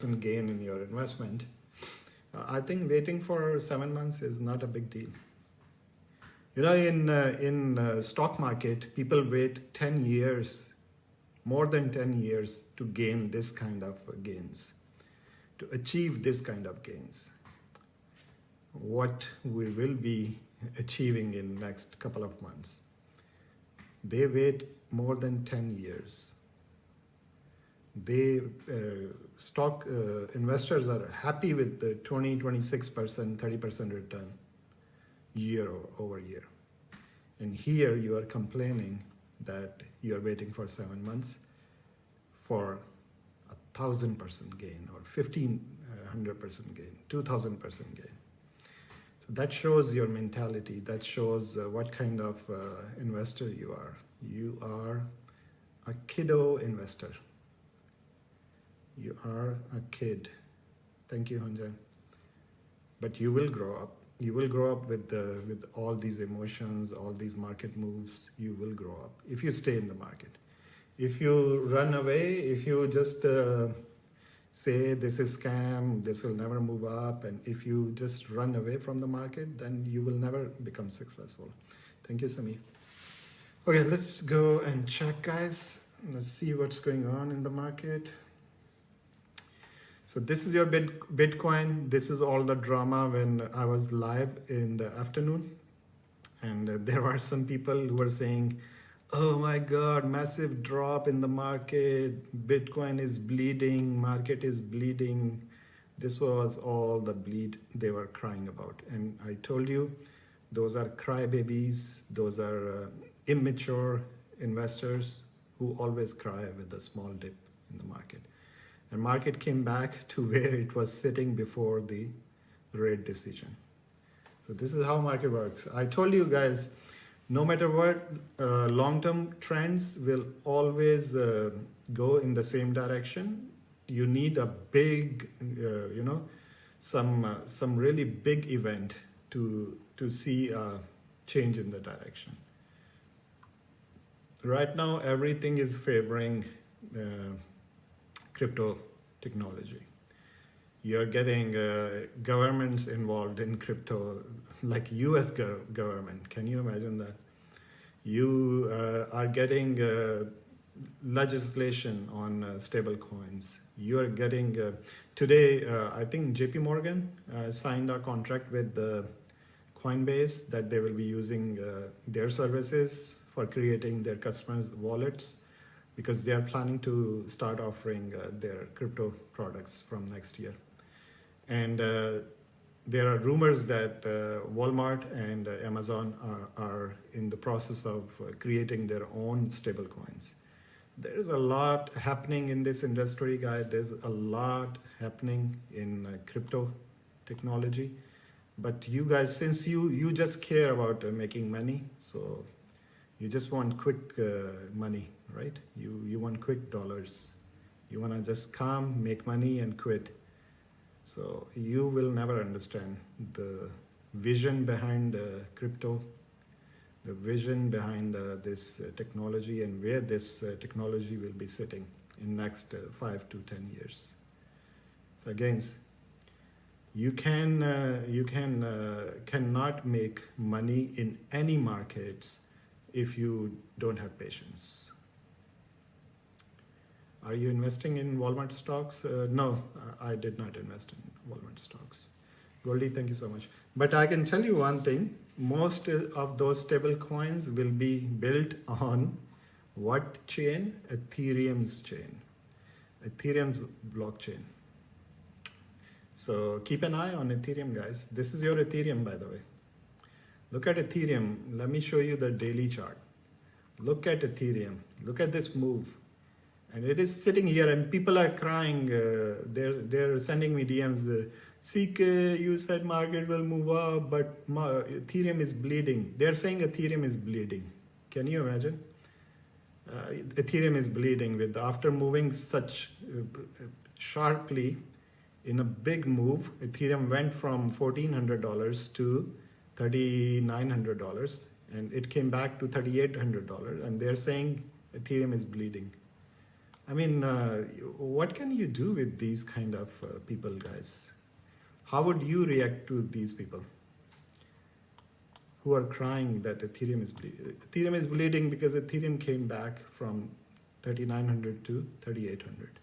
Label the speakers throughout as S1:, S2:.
S1: gain in your investment, I think waiting for 7 months is not a big deal. You know, in stock market, people wait 10 years, more than 10 years to gain this kind of gains, to achieve this kind of gains. What we will be achieving in next couple of months. They wait more than 10 years. They stock investors are happy with the 20, 26%, 30% return year over year. And here you are complaining that you are waiting for 7 months for 1,000% gain or 1,500% gain, 2,000% gain. So that shows your mentality. That shows what kind of investor you are. You are a kiddo investor. You are a kid. Thank you, Hunja. But you will grow up. You will grow up with all these emotions, all these market moves. You will grow up if you stay in the market. If you run away, if you just say this is scam, this will never move up, and if you just run away from the market, then you will never become successful. Thank you, Sami. Okay, let's go and check, guys. Let's see what's going on in the market. So this is your Bitcoin. This is all the drama when I was live in the afternoon. And there were some people who were saying, oh my God, massive drop in the market. Bitcoin is bleeding, market is bleeding. This was all the bleed they were crying about. And I told you, those are crybabies. Those are immature investors who always cry with a small dip in the market. And market came back to where it was sitting before the rate decision. So this is how market works. I told you guys, no matter what, long-term trends will always go in the same direction. You need a big, some really big event to see a change in the direction. Right now, everything is favoring crypto technology. You're getting governments involved in crypto, like US government. Can you imagine that? You are getting legislation on stable coins. You are getting, today, I think JP Morgan signed a contract with Coinbase that they will be using their services for creating their customers' wallets, because they are planning to start offering their crypto products from next year. And there are rumors that Walmart and Amazon are in the process of creating their own stable coins. There is a lot happening in this industry, guys. There's a lot happening in crypto technology. But you guys, since you just care about making money, so you just want quick money, right? You want quick dollars. You want to just come, make money, and quit. So you will never understand the vision behind crypto, the vision behind this technology, and where this technology will be sitting in next 5 to 10 years. So again, you cannot make money in any markets if you don't have patience. Are you investing in Walmart stocks? No, I did not invest in Walmart stocks. Goldie, thank you so much. But I can tell you one thing, most of those stable coins will be built on what chain? Ethereum's chain, Ethereum's blockchain. So keep an eye on Ethereum, guys. This is your Ethereum, by the way. Look at Ethereum. Let me show you the daily chart. Look at Ethereum. Look at this move. And it is sitting here and people are crying. They're sending me DMs. CK, you said market will move up, but Ethereum is bleeding. They're saying Ethereum is bleeding. Can you imagine? Ethereum is bleeding with after moving such sharply in a big move. Ethereum went from $1,400 to $3,900, and it came back to $3,800, and they're saying Ethereum is bleeding. I mean, what can you do with these kind of people, guys? How would you react to these people who are crying that Ethereum is bleeding? Ethereum is bleeding because Ethereum came back from 3,900 to 3,800.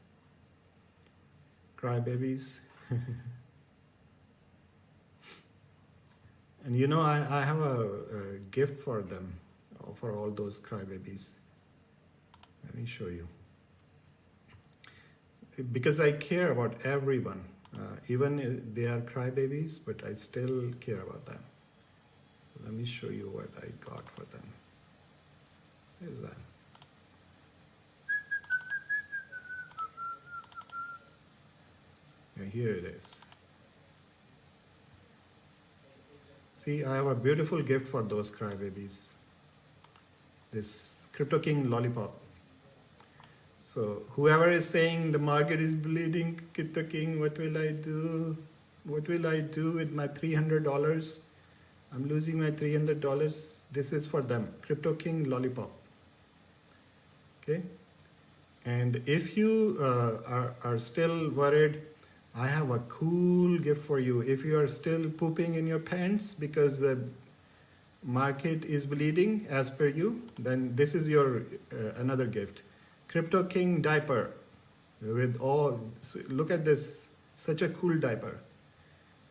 S1: Crybabies. And you know, I have a gift for them, for all those crybabies. Let me show you. Because I care about everyone. Even they are crybabies, but I still care about them. Let me show you what I got for them. Here's that. And here it is. See, I have a beautiful gift for those crybabies. This Crypto King lollipop. So whoever is saying the market is bleeding, Crypto King, what will I do? What will I do with my $300? I'm losing my $300. This is for them. Crypto King lollipop. Okay. And if you are still worried, I have a cool gift for you. If you are still pooping in your pants because the market is bleeding as per you, then this is your another gift. Crypto King diaper with all, so look at this, such a cool diaper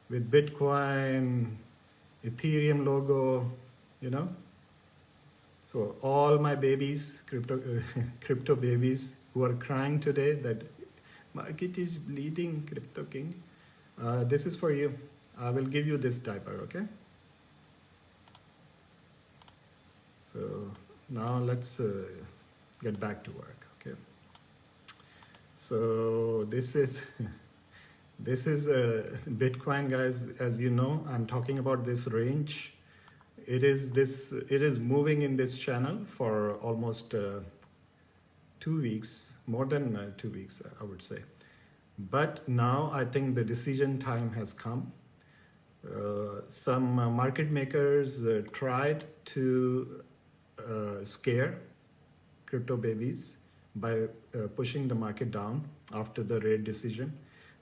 S1: with Bitcoin, Ethereum logo, you know. So all my babies, crypto babies who are crying today that market is bleeding, Crypto King, this is for you. I will give you this diaper, okay? So now let's get back to work, okay? So this is this is Bitcoin, guys. As you know, I'm talking about this range. It is moving in this channel for almost 2 weeks, more than 2 weeks, I would say. But now I think the decision time has come. Some market makers tried to scare crypto babies by pushing the market down after the rate decision.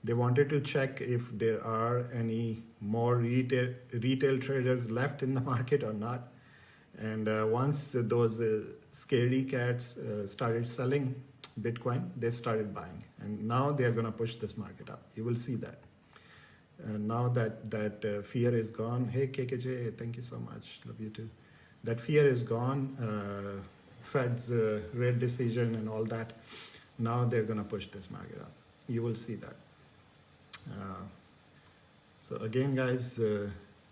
S1: They wanted to check if there are any more retail traders left in the market or not. And once those scary cats started selling Bitcoin, they started buying. And now they are going to push this market up. You will see that. Now that fear is gone. Hey, KKJ, thank you so much. Love you too. That fear is gone. Fed's rate decision and all that. Now they're going to push this market up. You will see that. So again, guys,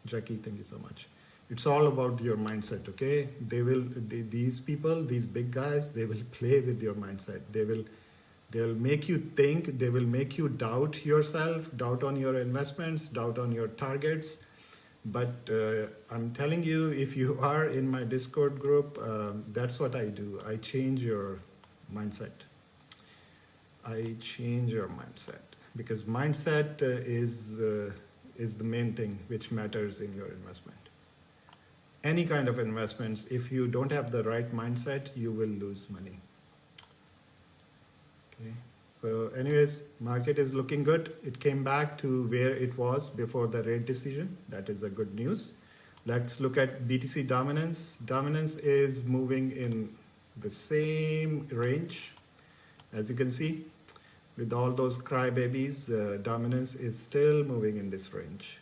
S1: Jackie, thank you so much. It's all about your mindset, okay? These people, these big guys, they will play with your mindset. They'll make you think, they will make you doubt yourself, doubt on your investments, doubt on your targets. But I'm telling you, if you are in my Discord group, that's what I do. I change your mindset. I change your mindset. Because mindset is the main thing which matters in your investment. Any kind of investments, if you don't have the right mindset, you will lose money. Okay. So anyways, market is looking good. It came back to where it was before the rate decision. That is a good news. Let's look at BTC dominance. Dominance is moving in the same range. As you can see, with all those crybabies, dominance is still moving in this range.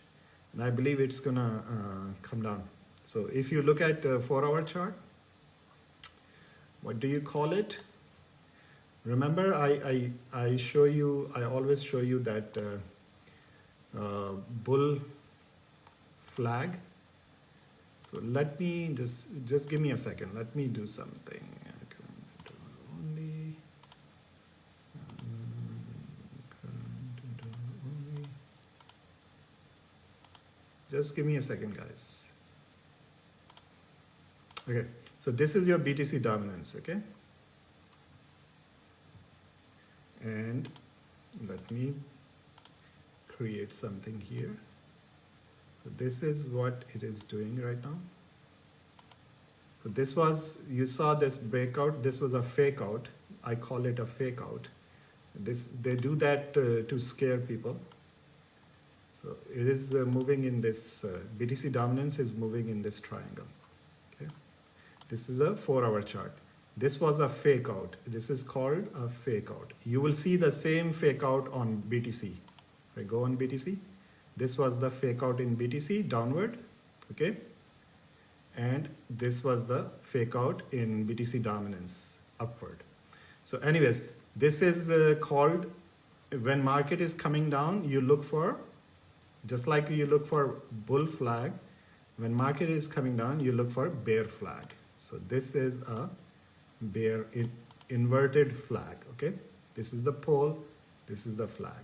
S1: And I believe it's gonna come down. So if you look at 4-hour chart, what do you call it? Remember, I always show you that bull flag. So let me just give me a second. Let me do something. Just give me a second, guys. Okay, so this is your BTC dominance, okay? And let me create something here. So this is what it is doing right now. So this was, you saw this breakout, this was a fake out. I call it a fake out. They do that to scare people. So it is moving in this, BTC dominance is moving in this triangle. Okay. This is a 4-hour chart. This was a fake out. This is called a fake out. You will see the same fake out on BTC. If I go on BTC, this was the fake out in BTC downward. Okay. And this was the fake out in BTC dominance upward. So anyways, this is called, when market is coming down, you look for, just like you look for bull flag, when market is coming down, you look for bear flag. So this is a bear inverted flag. Okay, this is the pole, this is the flag.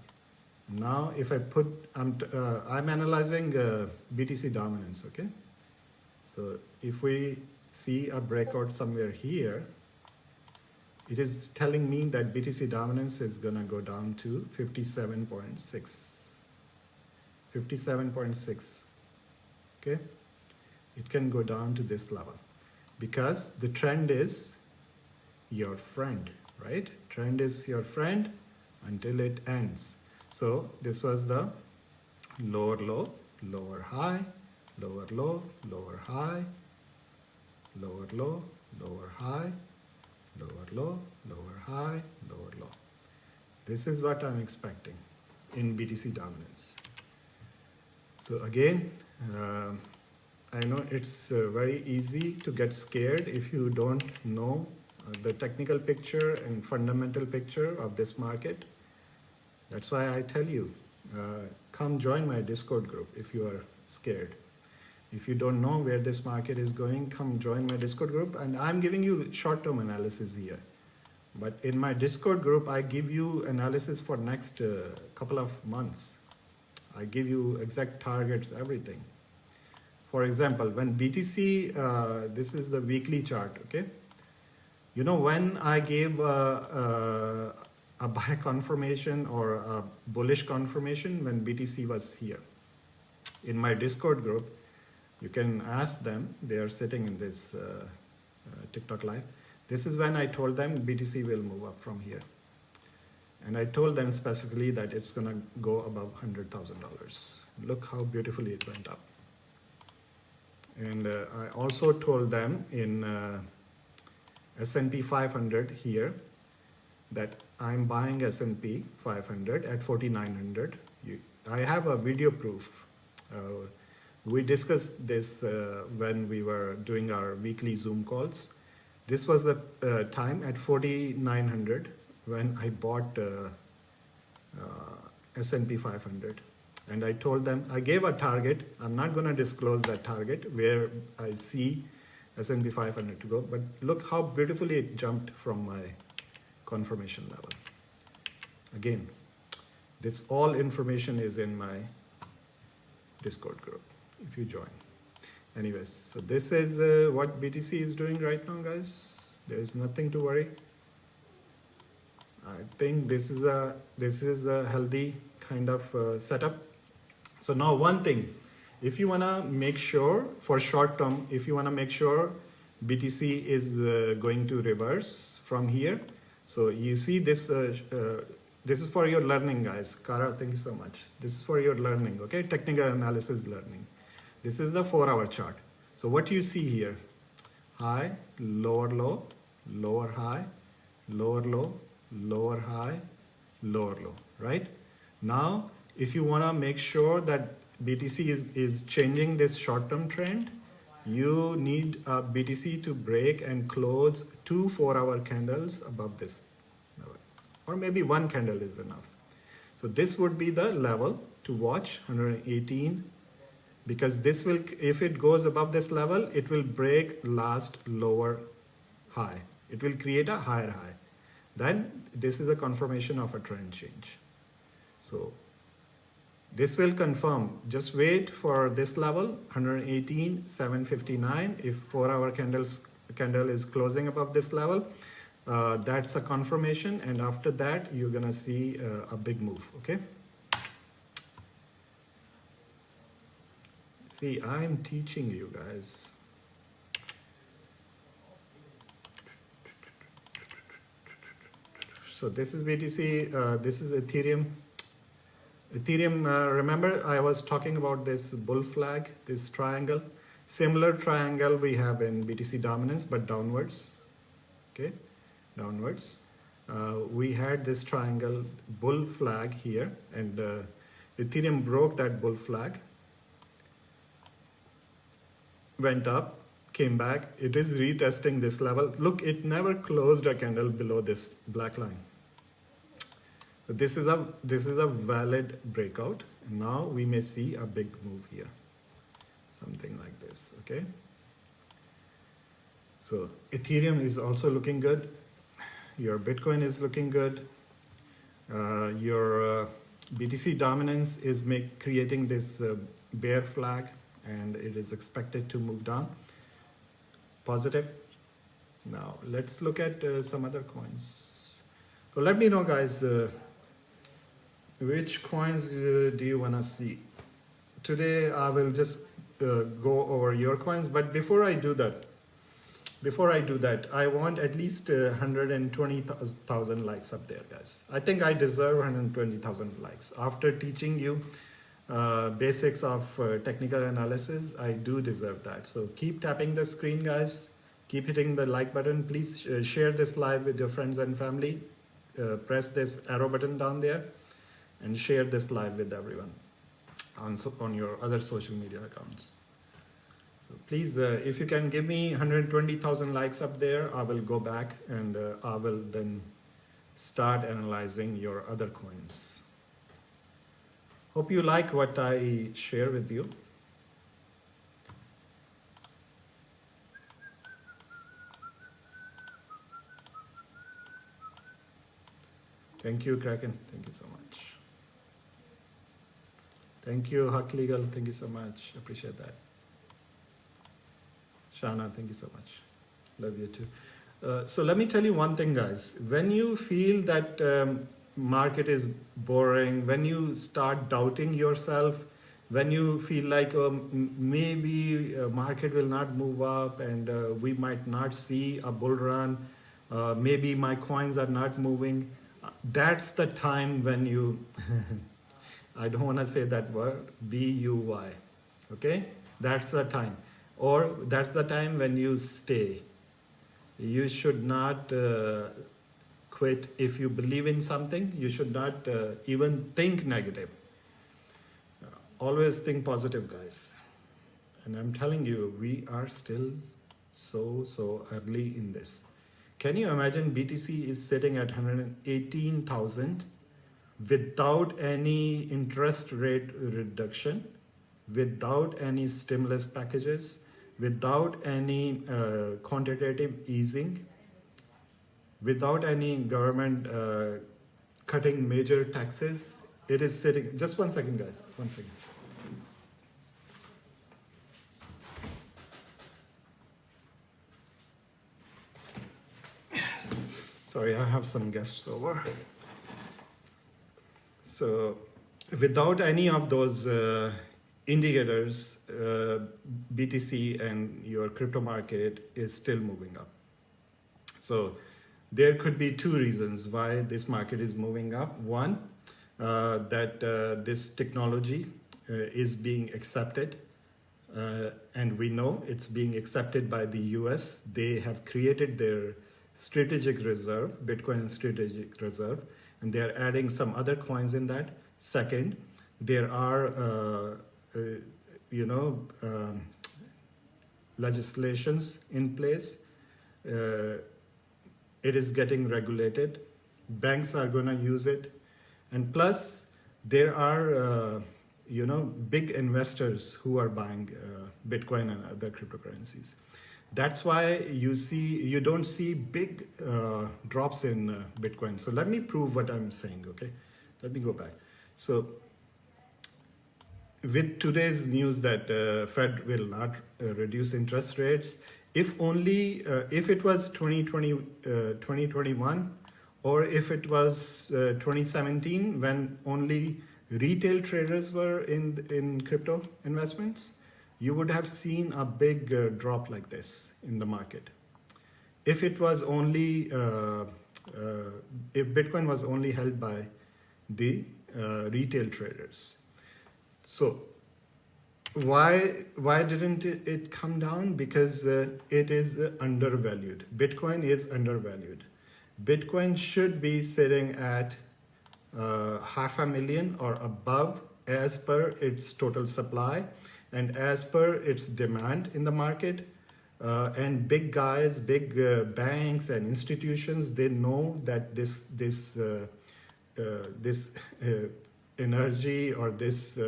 S1: Now if I put, I'm analyzing BTC dominance. Okay, so if we see a breakout somewhere here, it is telling me that BTC dominance is gonna go down to 57.6. 57.6. Okay, it can go down to this level because the trend is your friend, right? Trend is your friend until it ends. So this was the lower low, lower high, lower low, lower high, lower low, lower high, lower low, lower high, lower low. This is what I'm expecting in BTC dominance. So again, I know it's very easy to get scared if you don't know the technical picture and fundamental picture of this market. That's why I tell you, come join my Discord group if you are scared. If you don't know where this market is going, come join my Discord group. And I'm giving you short-term analysis here. But in my Discord group, I give you analysis for next couple of months. I give you exact targets, everything. For example, when BTC, this is the weekly chart, okay? You know, when I gave a buy confirmation or a bullish confirmation when BTC was here, in my Discord group, you can ask them, they are sitting in this TikTok live. This is when I told them BTC will move up from here. And I told them specifically that it's gonna go above $100,000. Look how beautifully it went up. And I also told them in S&P 500 here that I'm buying S&P 500 at 4,900. I have a video proof. We discussed this when we were doing our weekly Zoom calls. This was the time at 4,900 when I bought S&P 500. And I told them, I gave a target. I'm not going to disclose that target where I see S&P 500 to go. But look how beautifully it jumped from my confirmation level. Again, this all information is in my Discord group if you join. Anyways, so this is what BTC is doing right now, guys. There is nothing to worry. I think this is a healthy kind of setup. So now one thing, if you wanna make sure for short term, if you wanna make sure BTC is going to reverse from here. So you see this, this is for your learning, guys. Kara, thank you so much. This is for your learning, okay? Technical analysis learning. This is the 4-hour chart. So what you see here, high, lower low, lower high, lower low, lower high, lower low, right? Now, if you wanna make sure that BTC is changing this short-term trend, you need BTC to break and close 2 4-hour candles above this level, or maybe one candle is enough. So this would be the level to watch, 118, because this will, if it goes above this level, it will break last lower high. It will create a higher high. Then this is a confirmation of a trend change. So this will confirm. Just wait for this level, 118,759. If 4-hour candle is closing above this level, that's a confirmation. And after that, you're gonna see a big move, okay? See, I'm teaching you guys. So this is BTC, this is Ethereum. Ethereum, remember I was talking about this bull flag, this triangle. Similar triangle we have in BTC dominance, but downwards, okay, downwards. We had this triangle bull flag here, and Ethereum broke that bull flag, went up, came back. It is retesting this level. Look, it never closed a candle below this black line. So this is a valid breakout. Now we may see a big move here, something like this. Okay. So Ethereum is also looking good. Your Bitcoin is looking good. Your BTC dominance is creating this bear flag, and it is expected to move down. Positive. Now let's look at some other coins. So let me know, guys, which coins do you want to see? Today I will just go over your coins, but before I do that, I want at least 120,000 likes up there, guys. I think I deserve 120,000 likes. After teaching you basics of technical analysis, I do deserve that. So keep tapping the screen, guys. Keep hitting the like button. Please share this live with your friends and family. Press this arrow button down there and share this live with everyone on your other social media accounts. So please, if you can give me 120,000 likes up there, I will go back and I will then start analyzing your other coins. Hope you like what I share with you. Thank you, Kraken. Thank you so much. Thank you, Huck Legal. Thank you so much. Appreciate that. Shana, thank you so much. Love you too. So let me tell you one thing, guys. When you feel that market is boring, when you start doubting yourself, when you feel like maybe market will not move up and we might not see a bull run, maybe my coins are not moving, that's the time when you, I don't want to say that word, B-U-Y, okay? That's the time. Or that's the time when you stay. You should not quit. If you believe in something, you should not even think negative. Always think positive, guys. And I'm telling you, we are still so early in this. Can you imagine BTC is sitting at 118,000 without any interest rate reduction, without any stimulus packages, without any quantitative easing, without any government cutting major taxes? It is sitting, just 1 second, guys, 1 second. Sorry, I have some guests over. So without any of those indicators, BTC and your crypto market is still moving up. So there could be two reasons why this market is moving up. One, that this technology is being accepted, and we know it's being accepted by the US. They have created their strategic reserve, Bitcoin strategic reserve, and they're adding some other coins in that. Second, there are legislations in place. It is getting regulated. Banks are going to use it, and plus there are big investors who are buying Bitcoin and other cryptocurrencies. That's why you don't see big drops in Bitcoin. So let me prove what I'm saying, okay? Let me go back. So with today's news that Fed will not reduce interest rates, if it was 2021, or if it was 2017 when only retail traders were in crypto investments, you would have seen a big drop like this in the market. If it was only if Bitcoin was only held by the retail traders. So why didn't it come down? Because it is undervalued. Bitcoin is undervalued. Bitcoin should be sitting at 500,000 or above as per its total supply and as per its demand in the market. And big guys, big banks and institutions, they know that this energy or this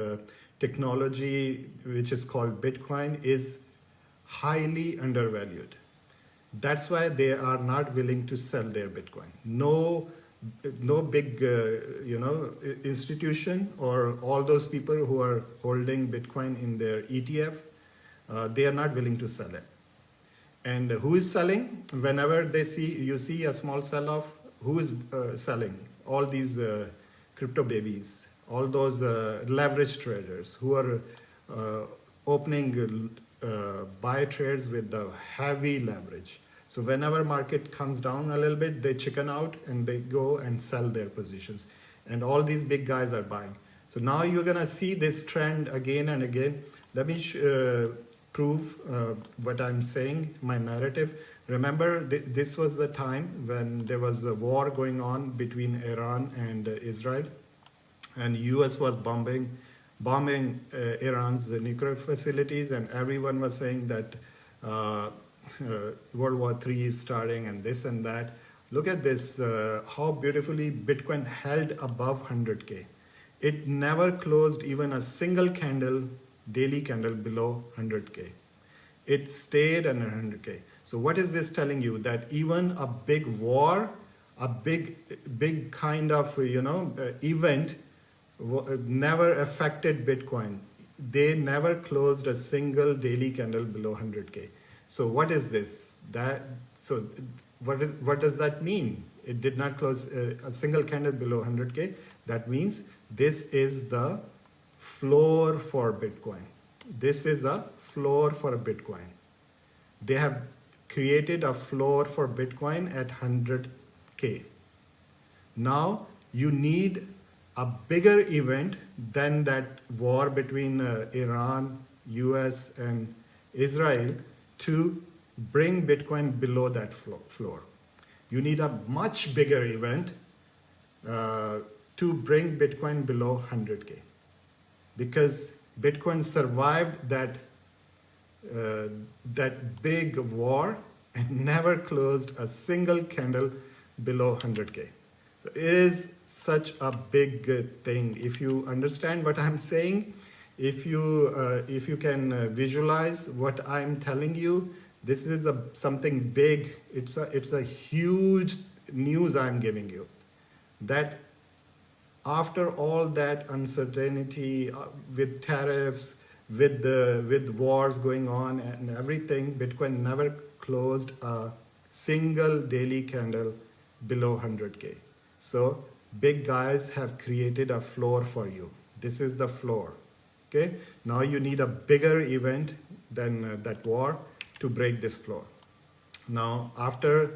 S1: technology, which is called Bitcoin, is highly undervalued. That's why they are not willing to sell their Bitcoin. No big institution or all those people who are holding Bitcoin in their ETF, they are not willing to sell it. And who is selling? Whenever you see a small sell-off, who is selling? All these crypto babies, all those leverage traders who are opening buy trades with the heavy leverage. So whenever market comes down a little bit, they chicken out and they go and sell their positions. And all these big guys are buying. So now you're gonna see this trend again and again. Let me prove what I'm saying, my narrative. Remember, this was the time when there was a war going on between Iran and Israel, and US was bombing Iran's nuclear facilities, and everyone was saying that World War III is starting and this and that. Look at this, how beautifully Bitcoin held above 100K. It never closed even a single candle, daily candle below 100K. It stayed under 100K. So what is this telling you? That even a big war, a big kind of event never affected Bitcoin. They never closed a single daily candle below 100K. So what is this? What does that mean? It did not close a single candle below 100K. That means this is the floor for Bitcoin. This is a floor for Bitcoin. They have created a floor for Bitcoin at 100K. Now you need a bigger event than that war between Iran, US and Israel to bring Bitcoin below that floor. You need a much bigger event to bring Bitcoin below 100K, because Bitcoin survived that big war and never closed a single candle below 100K. So it is such a big thing. If you understand what I'm saying, if you can visualize what I'm telling you, this is something big. It's a huge news I'm giving you. That after all that uncertainty with tariffs, with wars going on and everything, Bitcoin never closed a single daily candle below 100K. So big guys have created a floor for you. This is the floor. Okay. Now you need a bigger event than that war to break this floor. Now after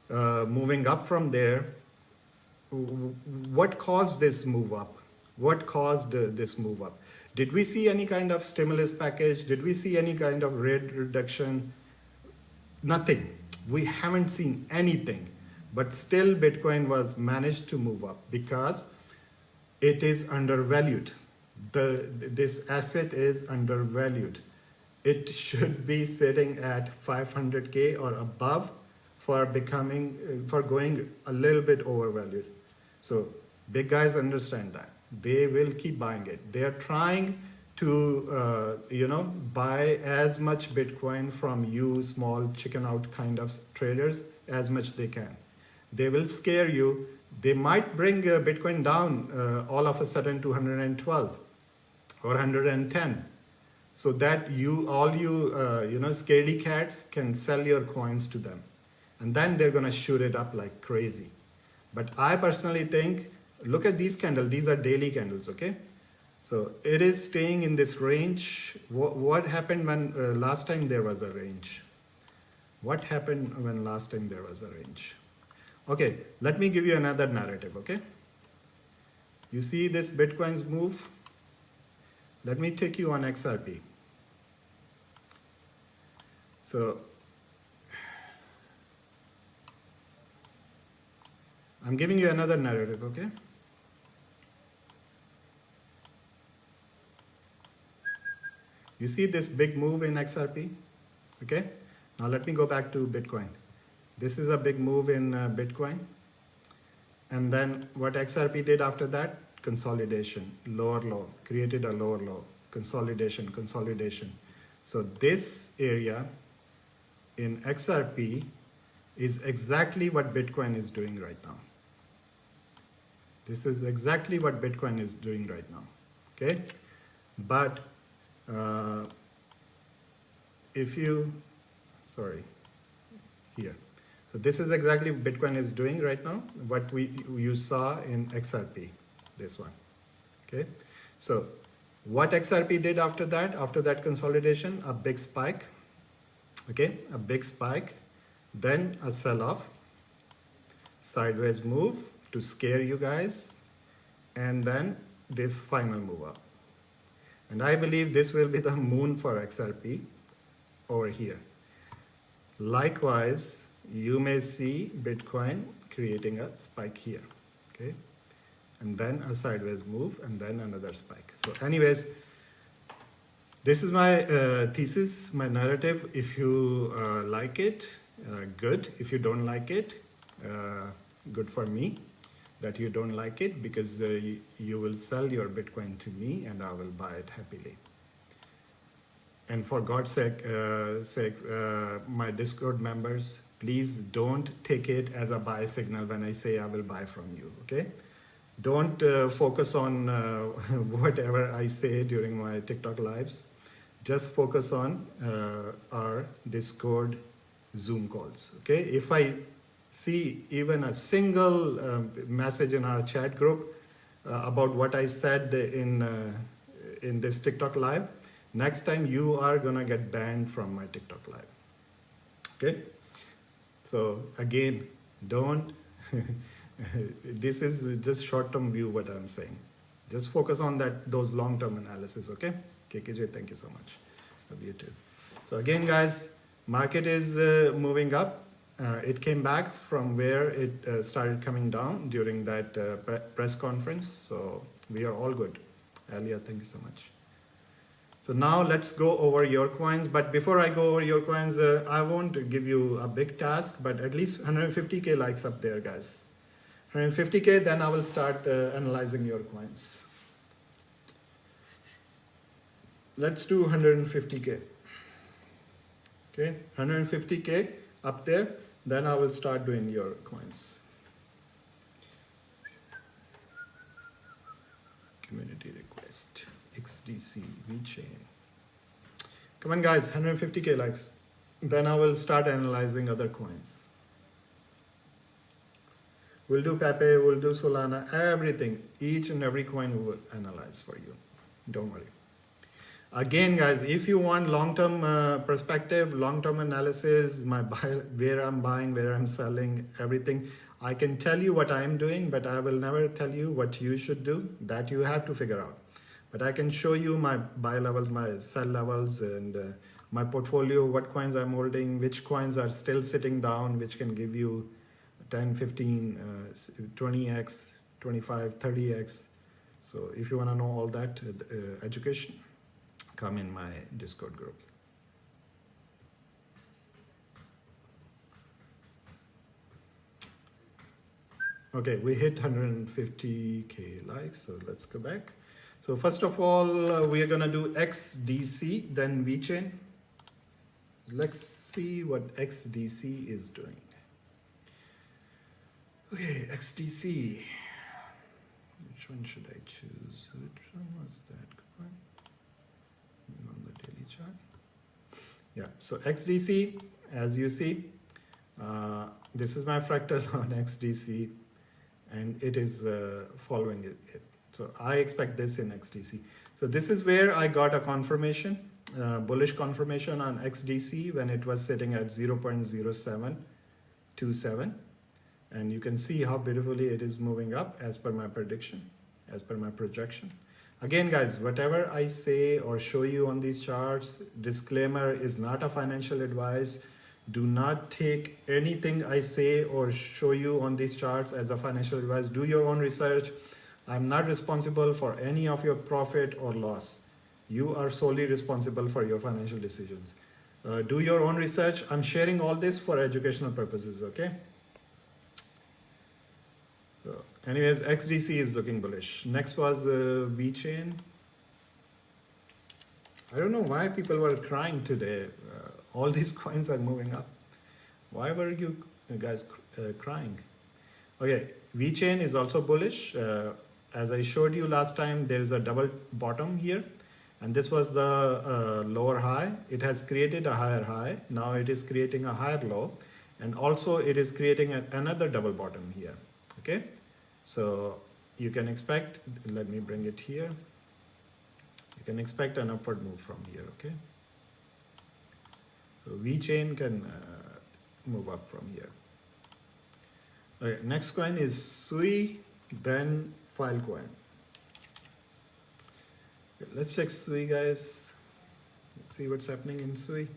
S1: moving up from there, what caused this move up? What caused this move up? Did we see any kind of stimulus package? Did we see any kind of rate reduction? Nothing. We haven't seen anything. But still Bitcoin was managed to move up because it is undervalued. This asset is undervalued. It should be sitting at 500K or above for going a little bit overvalued. So big guys understand that. They will keep buying it. They are trying to buy as much Bitcoin from you small chicken out kind of traders as much they can. They will scare you. They might bring Bitcoin down all of a sudden to 112 or 110, so that you scaredy cats can sell your coins to them, and then they're gonna shoot it up like crazy. But I personally think, look at these candles. These are daily candles, okay? So it is staying in this range. What happened when last time there was a range? What happened when last time there was a range? Okay, let me give you another narrative, okay? You see this Bitcoin's move? Let me take you on XRP. So I'm giving you another narrative, okay? You see this big move in XRP, okay? Now let me go back to Bitcoin. This is a big move in Bitcoin. And then what XRP did after that? Consolidation, lower low, created a lower low, consolidation, consolidation. So this area in XRP is exactly what Bitcoin is doing right now. This is exactly what Bitcoin is doing right now, okay? But if you, sorry, here. So this is exactly what Bitcoin is doing right now, what you saw in XRP, this one, okay? So what XRP did after that consolidation, a big spike, okay? A big spike, then a sell-off, sideways move to scare you guys, and then this final move up. And I believe this will be the moon for XRP over here. Likewise, you may see Bitcoin creating a spike here, okay? And then a sideways move, and then another spike. So anyways, this is my thesis, my narrative. If you like it, good. If you don't like it, good for me that you don't like it, because you will sell your Bitcoin to me and I will buy it happily. And for God's sake, my Discord members, please don't take it as a buy signal when I say I will buy from you, okay? Don't focus on whatever I say during my TikTok lives. Just focus on our Discord Zoom calls, okay? If I see even a single message in our chat group about what I said in this TikTok live, next time you are gonna get banned from my TikTok live, okay? So again, don't, this is just short-term view what I'm saying. Just focus on those long-term analysis, okay? KKJ, thank you so much. Love you too. So again, guys, market is moving up. It came back from where it started coming down during that press conference. So we are all good. Alia, thank you so much. So now let's go over your coins. But before I go over your coins, I won't give you a big task, but at least 150K likes up there, guys. 150K, then I will start analyzing your coins. Let's do 150K. Okay, 150K up there, then I will start doing your coins. Community request, XDC, VeChain. Come on guys, 150K likes. Then I will start analyzing other coins. We'll do Pepe, we'll do Solana, everything. Each and every coin we will analyze for you. Don't worry. Again, guys, if you want long-term perspective, long-term analysis, where I'm buying, where I'm selling, everything, I can tell you what I'm doing, but I will never tell you what you should do. That you have to figure out. But I can show you my buy levels, my sell levels, and my portfolio, what coins I'm holding, which coins are still sitting down, which can give you 10, 15, 20x, 25, 30x. So if you want to know all that education, come in my Discord group. Okay, we hit 150K likes, so let's go back. So first of all, we are gonna do XDC, then VeChain. Let's see what XDC is doing. Okay, XDC. Which one should I choose? Which one was that? On the daily chart. Yeah, so XDC, as you see, this is my fractal on XDC, and it is following it. So I expect this in XDC. So this is where I got a confirmation, bullish confirmation on XDC when it was sitting at 0.0727. And you can see how beautifully it is moving up as per my prediction, as per my projection. Again, guys, whatever I say or show you on these charts, disclaimer, is not a financial advice. Do not take anything I say or show you on these charts as a financial advice. Do your own research. I'm not responsible for any of your profit or loss. You are solely responsible for your financial decisions. Do your own research. I'm sharing all this for educational purposes, okay? So anyways, XDC is looking bullish. Next was VeChain. I don't know why people were crying today. All these coins are moving up. Why were you guys crying? Okay, VeChain is also bullish. As I showed you last time, there is a double bottom here. And this was the lower high. It has created a higher high. Now it is creating a higher low. And also it is creating another double bottom here. Okay, so you can expect, let me bring it here. You can expect an upward move from here, okay? So VeChain can move up from here. Okay, next coin is Sui, then Filecoin. Okay, let's check Sui, guys. Let's see what's happening in Sui.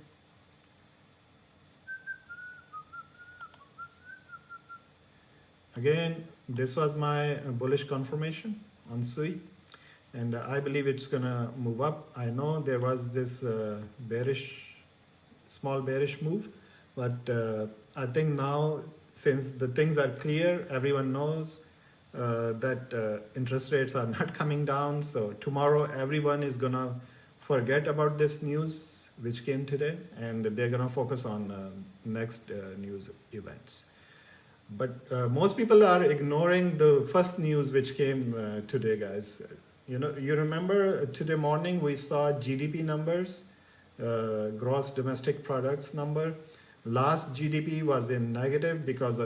S1: Again, this was my bullish confirmation on Sui, and I believe it's gonna move up. I know there was this small bearish move, but I think now, since the things are clear, everyone knows that interest rates are not coming down. So tomorrow, everyone is gonna forget about this news which came today, and they're gonna focus on next news events. But most people are ignoring the first news which came today, guys. You know, you remember today morning we saw GDP numbers, gross domestic products number. Last GDP was in negative because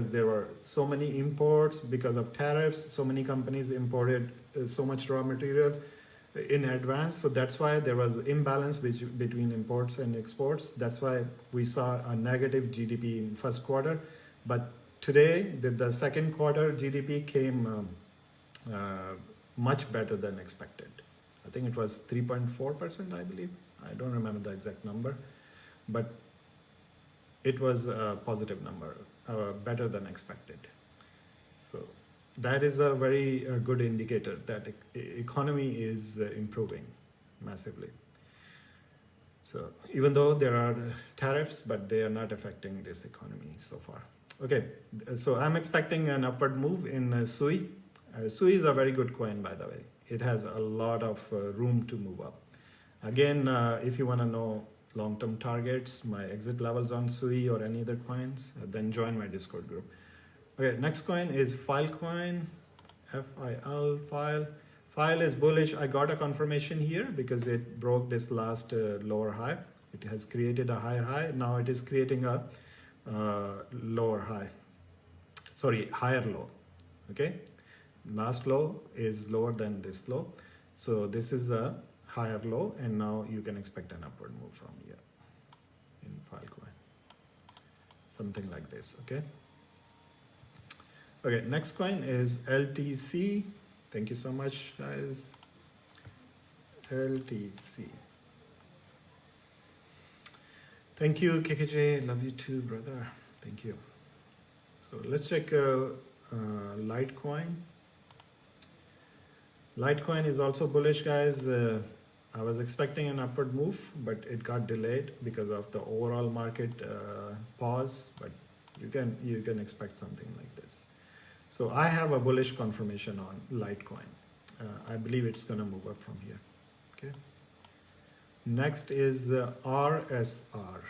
S1: there were so many imports because of tariffs. So many companies imported so much raw material in advance. So that's why there was imbalance between imports and exports. That's why we saw a negative GDP in first quarter. But today, the second quarter GDP came much better than expected. I think it was 3.4%, I believe. I don't remember the exact number, but it was a positive number, better than expected. So that is a very good indicator that economy is improving massively. So even though there are tariffs, but they are not affecting this economy so far. Okay, so I'm expecting an upward move in Sui. Sui is a very good coin, by the way. It has a lot of room to move up. Again, if you want to know long-term targets, my exit levels on Sui or any other coins, then join my Discord group. Okay, next coin is Filecoin, F-I-L, File. File is bullish. I got a confirmation here because it broke this last lower high. It has created a higher high. Now it is creating a lower high, sorry, higher low. Okay, last low is lower than this low, so this is a higher low, and now you can expect an upward move from here in Filecoin, something like this. Okay, next coin is LTC. Thank you so much, guys. LTC. Thank you, KKJ. Love you too, brother. Thank you. So let's check Litecoin. Litecoin is also bullish, guys. I was expecting an upward move, but it got delayed because of the overall market pause. But you can expect something like this. So I have a bullish confirmation on Litecoin. I believe it's going to move up from here. Okay. Next is RSR.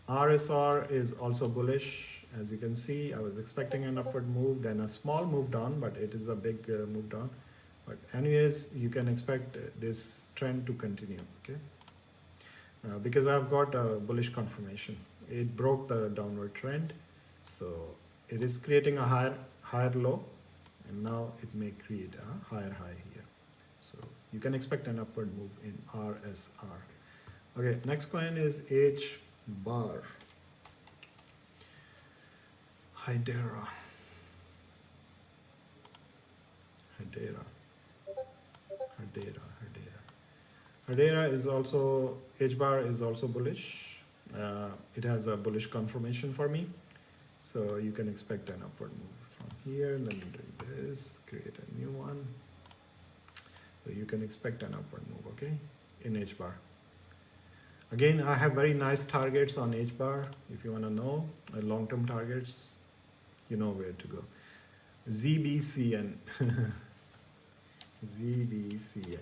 S1: RSR is also bullish. As you can see, I was expecting an upward move, then a small move down, but it is a big move down. But anyways, you can expect this trend to continue, okay? Because I've got a bullish confirmation. It broke the downward trend, so it is creating a higher low, and now it may create a higher high here. So You can expect an upward move in RSR. Okay, next coin is H bar. Hydera. Hydera is also, H bar is also bullish. It has a bullish confirmation for me. So you can expect an upward move from here. Let me do this, create a new one. So you can expect an upward move, okay, in H bar. Again, I have very nice targets on H bar. If you want to know long-term targets, you know where to go. ZBCN. ZBCN.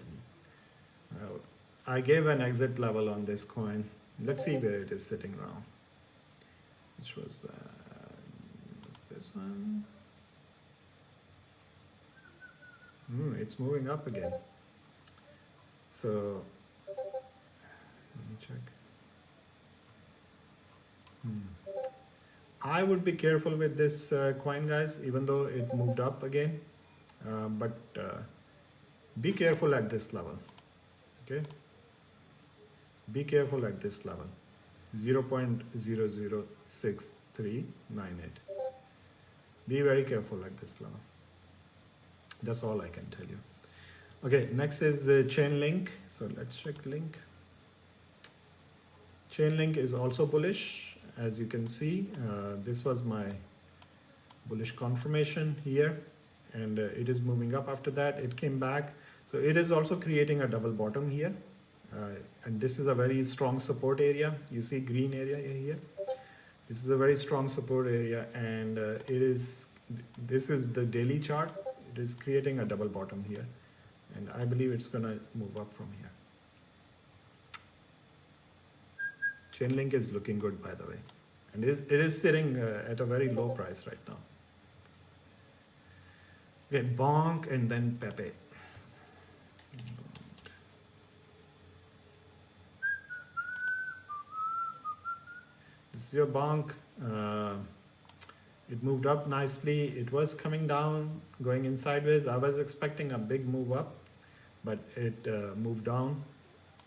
S1: I gave an exit level on this coin. Let's see where it is sitting around. Which was this one. It's moving up again. So let me check. I would be careful with this coin, guys, even though it moved up again. But be careful at this level. Okay. Be careful at this level. 0.006398. Be very careful at this level. That's all I can tell you. Okay, next is Chainlink. So let's check link. Chainlink is also bullish, as you can see. This was my bullish confirmation here, and it is moving up after that. It came back. So it is also creating a double bottom here. And this is a very strong support area. You see green area here. This is a very strong support area, and this is the daily chart. It is creating a double bottom here, and I believe it's gonna move up from here. Chainlink is looking good, by the way, and it is sitting at a very low price right now. Okay, Bonk and then Pepe. This is your Bonk. It moved up nicely. It was coming down, going in sideways. I was expecting a big move up, but it moved down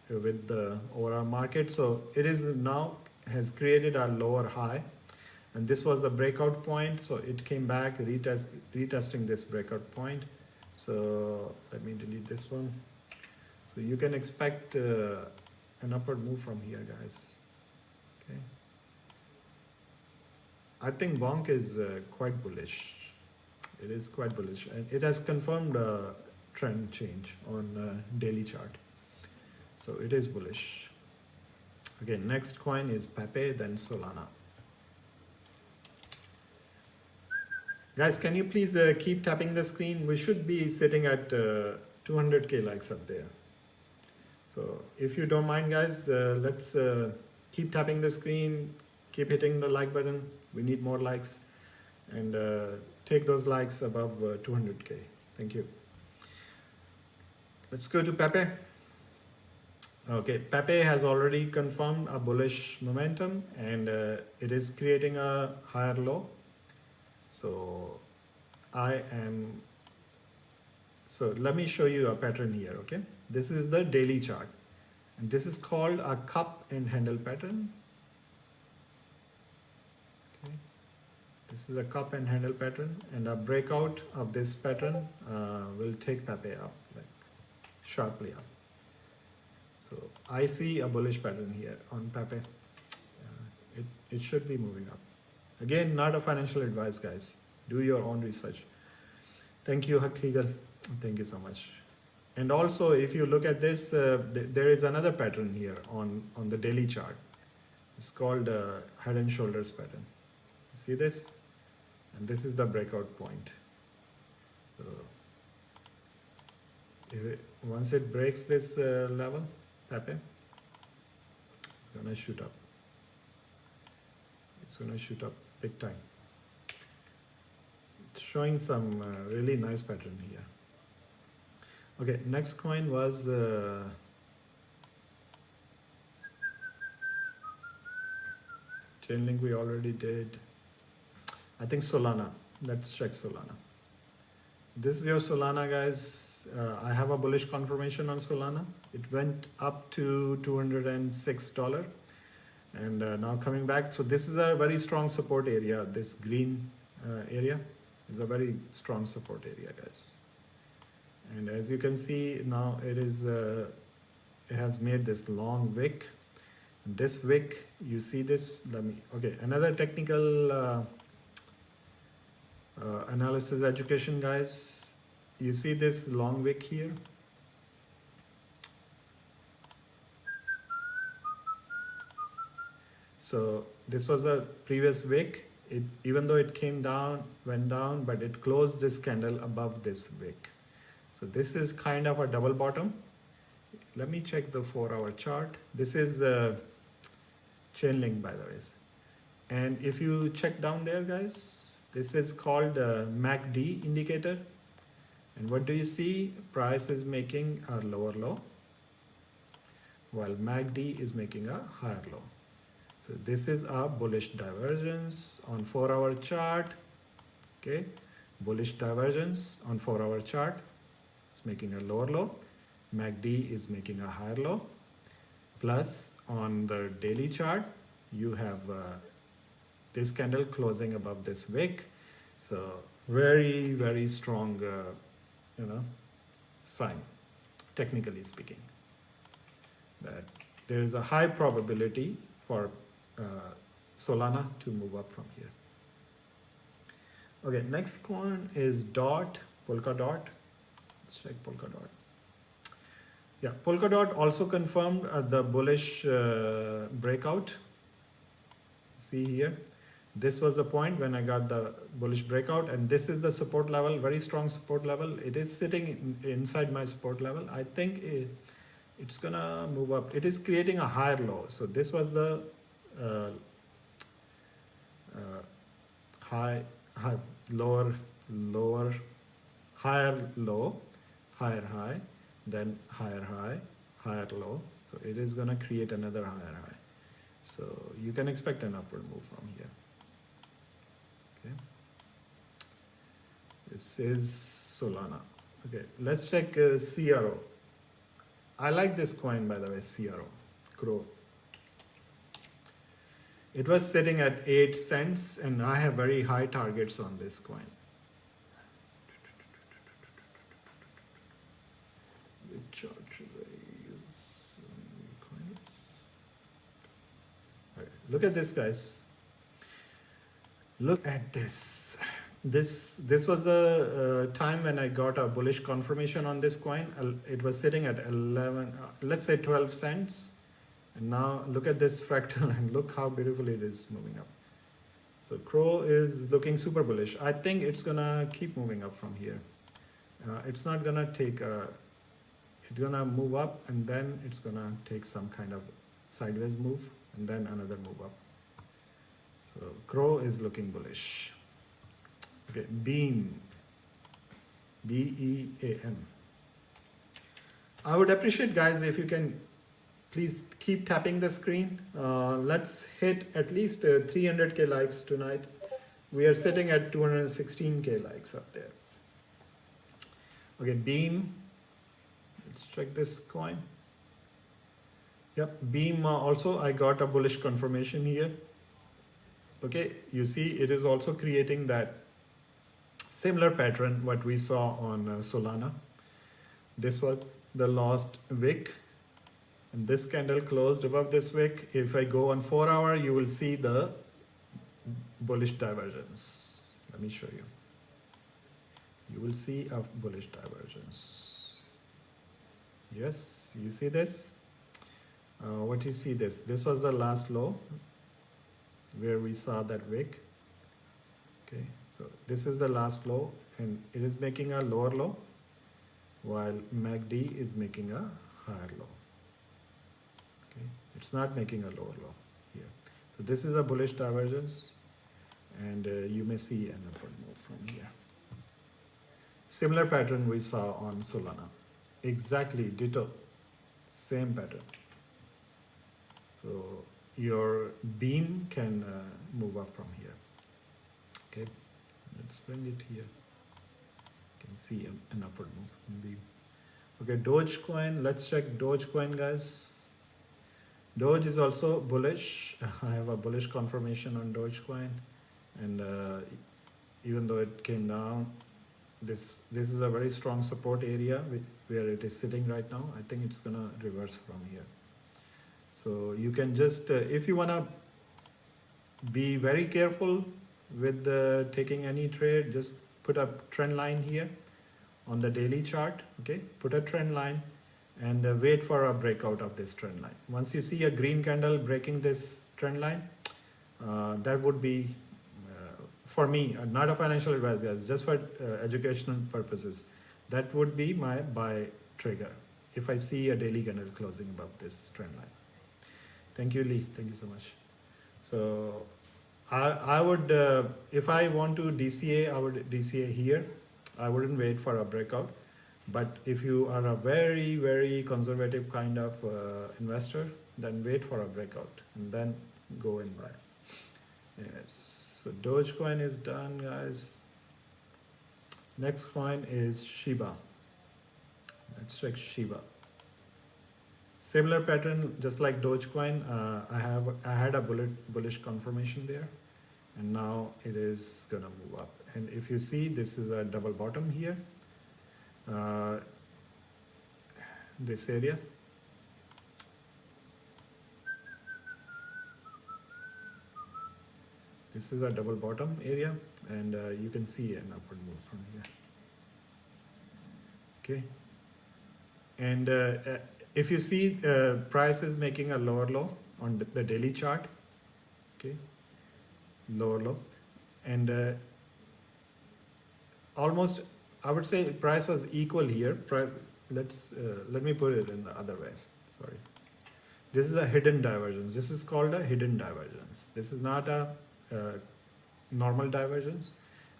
S1: with the overall market. So it is now has created a lower high, and this was the breakout point. So it came back, retesting this breakout point. So let me delete this one. So you can expect an upward move from here, guys. Okay. I think Bonk is quite bullish. It is quite bullish, and it has confirmed a trend change on daily chart. So it is bullish. Okay, next coin is Pepe, then Solana. Guys, can you please keep tapping the screen? We should be sitting at 200K likes up there. So if you don't mind, guys, let's keep tapping the screen, keep hitting the like button. We need more likes, and take those likes above 200K. Thank you. Let's go to Pepe. Okay, Pepe has already confirmed a bullish momentum, and it is creating a higher low. So let me show you a pattern here. Okay, this is the daily chart, and this is called a cup and handle pattern. Okay, this is a cup and handle pattern, and a breakout of this pattern will take Pepe up, like sharply up. So I see a bullish pattern here on Pepe. It should be moving up. Again, not a financial advice, guys. Do your own research. Thank you, Huck Legal. Thank you so much. And also, if you look at this, there is another pattern here on the daily chart. It's called head and shoulders pattern. See this? And this is the breakout point. So once it breaks this level, Pepe, it's gonna shoot up. It's gonna shoot up big time. It's showing some really nice pattern here. Okay, next coin was Chainlink we already did. I think Solana. Let's check Solana. This is your Solana, guys. I have a bullish confirmation on Solana. It went up to $206, and now coming back. So this is a very strong support area. This green area is a very strong support area, guys. And as you can see now, it has made this long wick. This wick, you see this. Okay, another technical analysis education, guys. You see this long wick here. So this was a previous wick. Even though it came down, went down, but it closed this candle above this wick. So this is kind of a double bottom. Let me check the 4-hour chart. This is chain link, by the way. And if you check down there, guys, this is called MACD indicator. And what do you see? Price is making a lower low, while MACD is making a higher low. So this is a bullish divergence on 4-hour chart. Okay, bullish divergence on 4-hour chart. It's making a lower low. MACD is making a higher low. Plus on the daily chart, you have this candle closing above this wick. So very, very strong, sign, technically speaking, that there is a high probability for Solana to move up from here. Okay, next coin is Polkadot. Let's check Polkadot. Yeah, Polkadot also confirmed the bullish breakout. See here, this was the point when I got the bullish breakout, and this is the support level, very strong support level. It is sitting inside my support level. I think it's gonna move up. It is creating a higher low. So this was the lower, higher low, higher high, then higher high, higher low. So it is gonna create another higher high. So you can expect an upward move from here. Okay. This is Solana. Okay, let's check CRO. I like this coin, by the way, CRO. It was sitting at 8 cents, and I have very high targets on this coin. Which chart should I use? Okay, look at this, guys. Look at this. This was the time when I got a bullish confirmation on this coin. It was sitting at 11, let's say 12 cents. And now look at this fractal and look how beautiful it is moving up. So Crow is looking super bullish. I think it's gonna keep moving up from here. It's not gonna take it's gonna move up, and then it's gonna take some kind of sideways move, and then another move up. So Crow is looking bullish. Okay, Beam, BEAM. I would appreciate, guys, if you can please keep tapping the screen. Let's hit at least 300K likes tonight. We are sitting at 216K likes up there. Okay, Beam. Let's check this coin. Yep, Beam also I got a bullish confirmation here. Okay, you see it is also creating that similar pattern what we saw on Solana. This was the last wick, and this candle closed above this wick. If I go on 4-hour, you will see the bullish divergence. Let me show you. You will see a bullish divergence. Yes, you see this? What do you see this? This was the last low where we saw that wick. Okay, so this is the last low, and it is making a lower low, while MACD is making a higher low. Okay, it's not making a lower low here. So this is a bullish divergence, and you may see an upward move from here. Similar pattern we saw on Solana. Exactly ditto, same pattern. So your beam can move up from here. Okay, let's bring it here. can see an upward move. Maybe. Okay, Dogecoin. Let's check Dogecoin, guys. Doge is also bullish. I have a bullish confirmation on Dogecoin, and even though it came down, this is a very strong support area where it is sitting right now. I think it's gonna reverse from here. So you can just if you wanna be very careful with taking any trade, just put a trend line here on the daily chart. Okay, put a trend line and wait for a breakout of this trend line. Once you see a green candle breaking this trend line, that would be for me, not a financial advice, guys, just for educational purposes. That would be my buy trigger if I see a daily candle closing above this trend line. Thank you, Lee. Thank you so much. So I would, if I want to DCA, I would DCA here. I wouldn't wait for a breakout. But if you are a very, very conservative kind of investor, then wait for a breakout and then go and buy. Yes. So Dogecoin is done, guys. Next coin is Shiba. Let's check Shiba. Similar pattern, just like Dogecoin. I had a bullish confirmation there, and now it is gonna move up. And if you see, this is a double bottom here. This area. This is a double bottom area, and you can see an upward move from here. Okay. And if you see price is making a lower low on the daily chart, okay, lower low, and almost I would say price was equal here. Let me put it in the other way. Sorry, this is a hidden divergence. This is called a hidden divergence. This is not a normal divergence,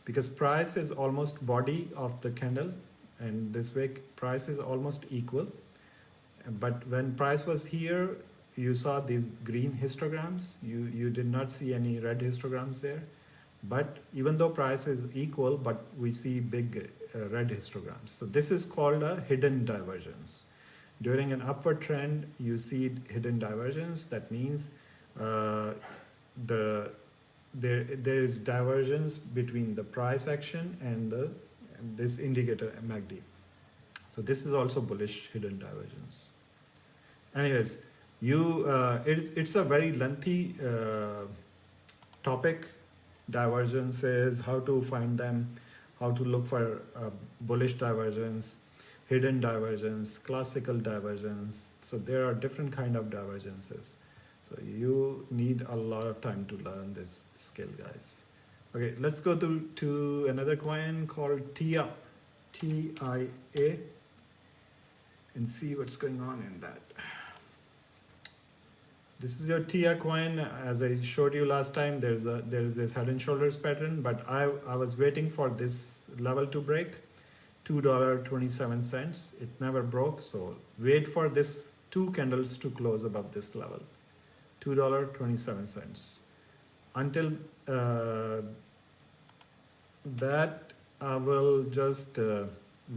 S1: because price is almost body of the candle, and this way price is almost equal. But when price was here, you saw these green histograms. You did not see any red histograms there. But even though price is equal, but we see big red histograms. So this is called a hidden divergence. During an upward trend, you see hidden divergence. That means there is divergence between the price action and this indicator MACD. So this is also bullish hidden divergence. Anyways, it's a very lengthy topic. Divergences, how to find them, how to look for bullish divergence, hidden divergence, classical divergence. So there are different kind of divergences. So you need a lot of time to learn this skill, guys. Okay, let's go to another coin called TIA, TIA, and see what's going on in that. This is your TIA coin. As I showed you last time, there's this head and shoulders pattern, but I was waiting for this level to break, $2.27. It never broke, so wait for this two candles to close above this level, $2.27. Until that, I will just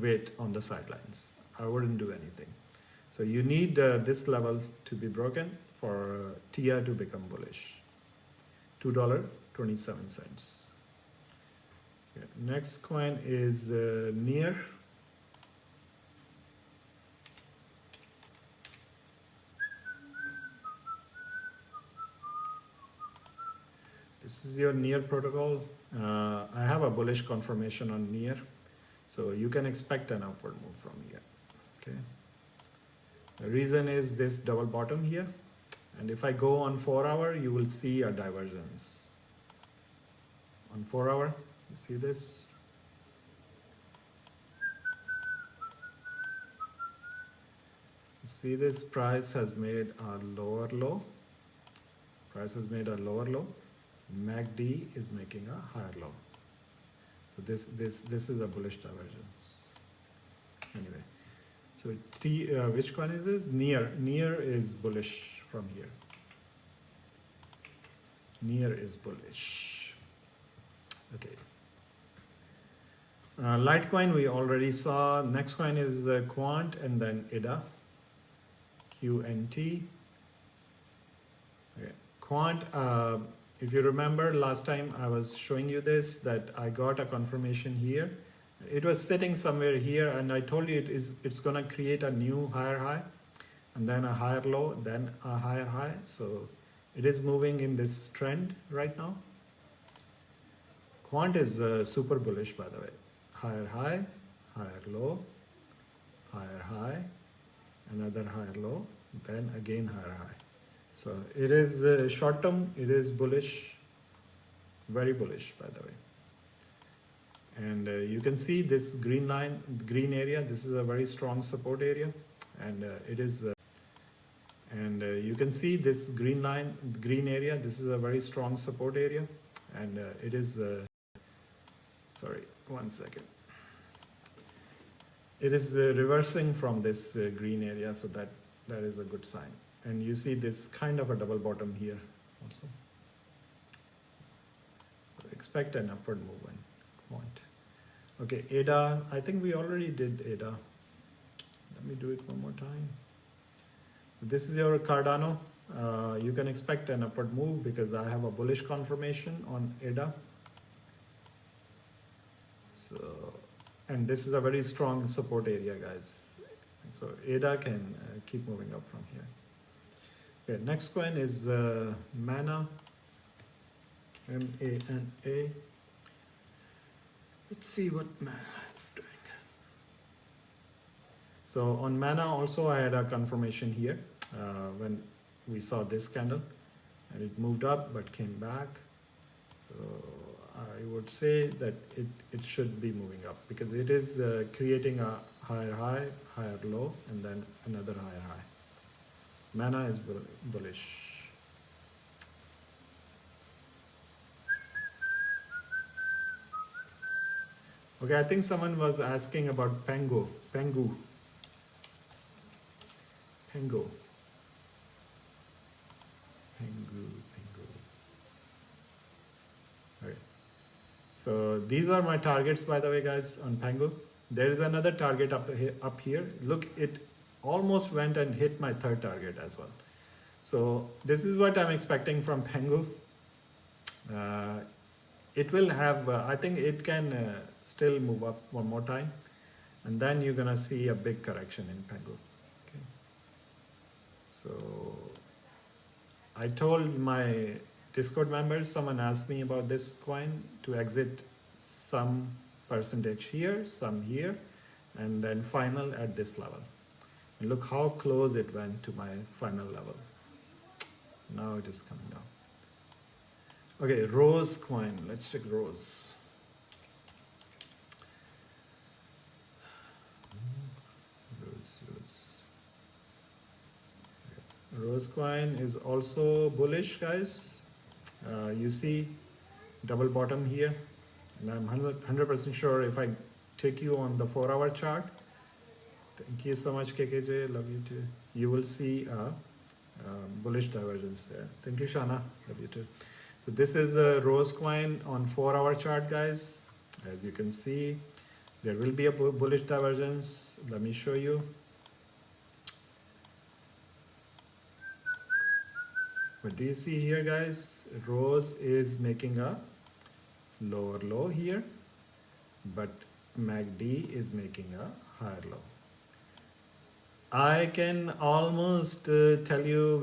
S1: wait on the sidelines. I wouldn't do anything. So you need this level to be broken for TIA to become bullish, $2.27. Okay. Next coin is NEAR. This is your NEAR protocol. I have a bullish confirmation on NEAR, so you can expect an upward move from here. Okay. The reason is this double bottom here. And if I go on 4 hour, you will see a divergence. On 4 hour, you see this? You see this price has made a lower low. Price has made a lower low. MACD is making a higher low. So this is a bullish divergence. Anyway, so which coin is this? NEAR. NEAR is bullish from here. NEAR is bullish. Okay. Litecoin we already saw. Next coin is Quant and then IDA, QNT. Okay. Quant, if you remember last time I was showing you this, that I got a confirmation here. It was sitting somewhere here and I told you it's gonna create a new higher high and then a higher low, then a higher high. So it is moving in this trend right now. Quant is super bullish, by the way. Higher high, higher low, higher high, another higher low, then again higher high. So it is short term, it is bullish, very bullish, by the way. And you can see this green line, green area, this is a very strong support area. And you can see this green line, green area, this is a very strong support area. And it is, sorry, one second. It is reversing from this green area, so that is a good sign. And you see this kind of a double bottom here also. So expect an upward movement. Quant. Okay, ADA, I think we already did ADA. Let me do it one more time. This is your Cardano. You can expect an upward move because I have a bullish confirmation on ADA. So, and this is a very strong support area, guys. So ADA can keep moving up from here. Okay, next coin is Mana, MANA. Let's see what Mana is doing. So on Mana also I had a confirmation here when we saw this candle and it moved up but came back. So I would say that it should be moving up because it is creating a higher high, higher low, and then another higher high. Mana is bullish. Okay, I think someone was asking about Pengu. Okay. So these are my targets, by the way, guys, on Pengu. There is another target up here. Look, it almost went and hit my third target as well. So this is what I'm expecting from Pengu. It will have, I think it can still move up one more time. And then you're gonna see a big correction in Pengu. Okay. So I told my Discord members, someone asked me about this coin to exit some percentage here, some here, and then final at this level. And look how close it went to my final level. Now it is coming down. Okay, Rose coin. Let's check Rose. Rose coin is also bullish, guys. You see double bottom here, and I'm 100% sure if I take you on the 4-hour chart. Thank you so much, KKJ. Love you too. You will see a bullish divergence there. Thank you, Shana. Love you too. So this is a Rose coin on 4-hour chart, guys. As you can see, there will be a bullish divergence. Let me show you. What do you see here, guys? Rose is making a lower low here, but MACD is making a higher low. I can almost tell you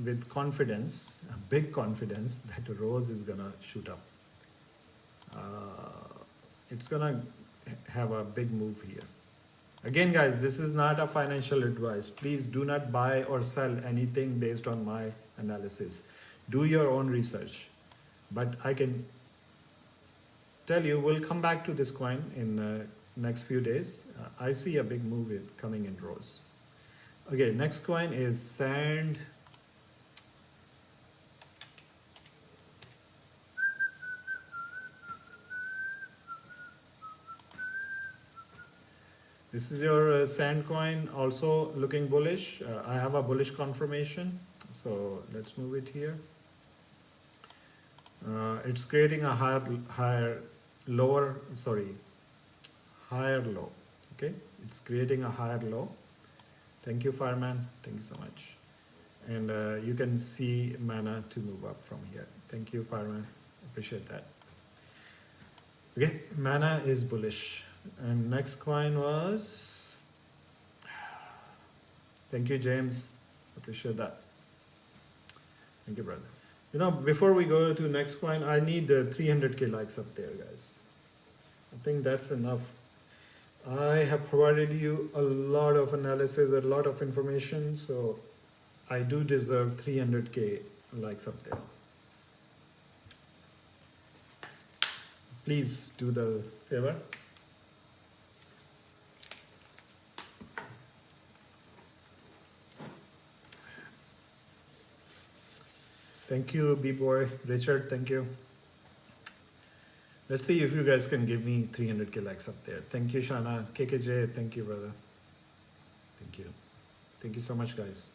S1: with confidence, a big confidence, that Rose is gonna shoot up. It's gonna have a big move here. Again, guys, this is not a financial advice. Please do not buy or sell anything based on my analysis. Do your own research. But I can tell you, we'll come back to this coin in next few days. I see a big move coming in Rose. Okay, next coin is Sand. This is your Sand coin, also looking bullish. I have a bullish confirmation, so let's move it here. It's creating a lower, higher low. Okay, it's creating a higher low. Thank you, fireman. Thank you so much. And you can see mana to move up from here. Thank you, fireman. Appreciate that. Okay, mana is bullish. And next coin was, thank you, James. Appreciate that. Thank you, brother. You know, before we go to next coin, I need 300k likes up there, guys. I think that's enough. I have provided you a lot of analysis, a lot of information, so I do deserve 300k likes up there. Please do the favor. Thank you, B-Boy. Richard, thank you. Let's see if you guys can give me 300k likes up there. Thank you, Shana. KKJ, thank you, brother. Thank you. Thank you so much, guys.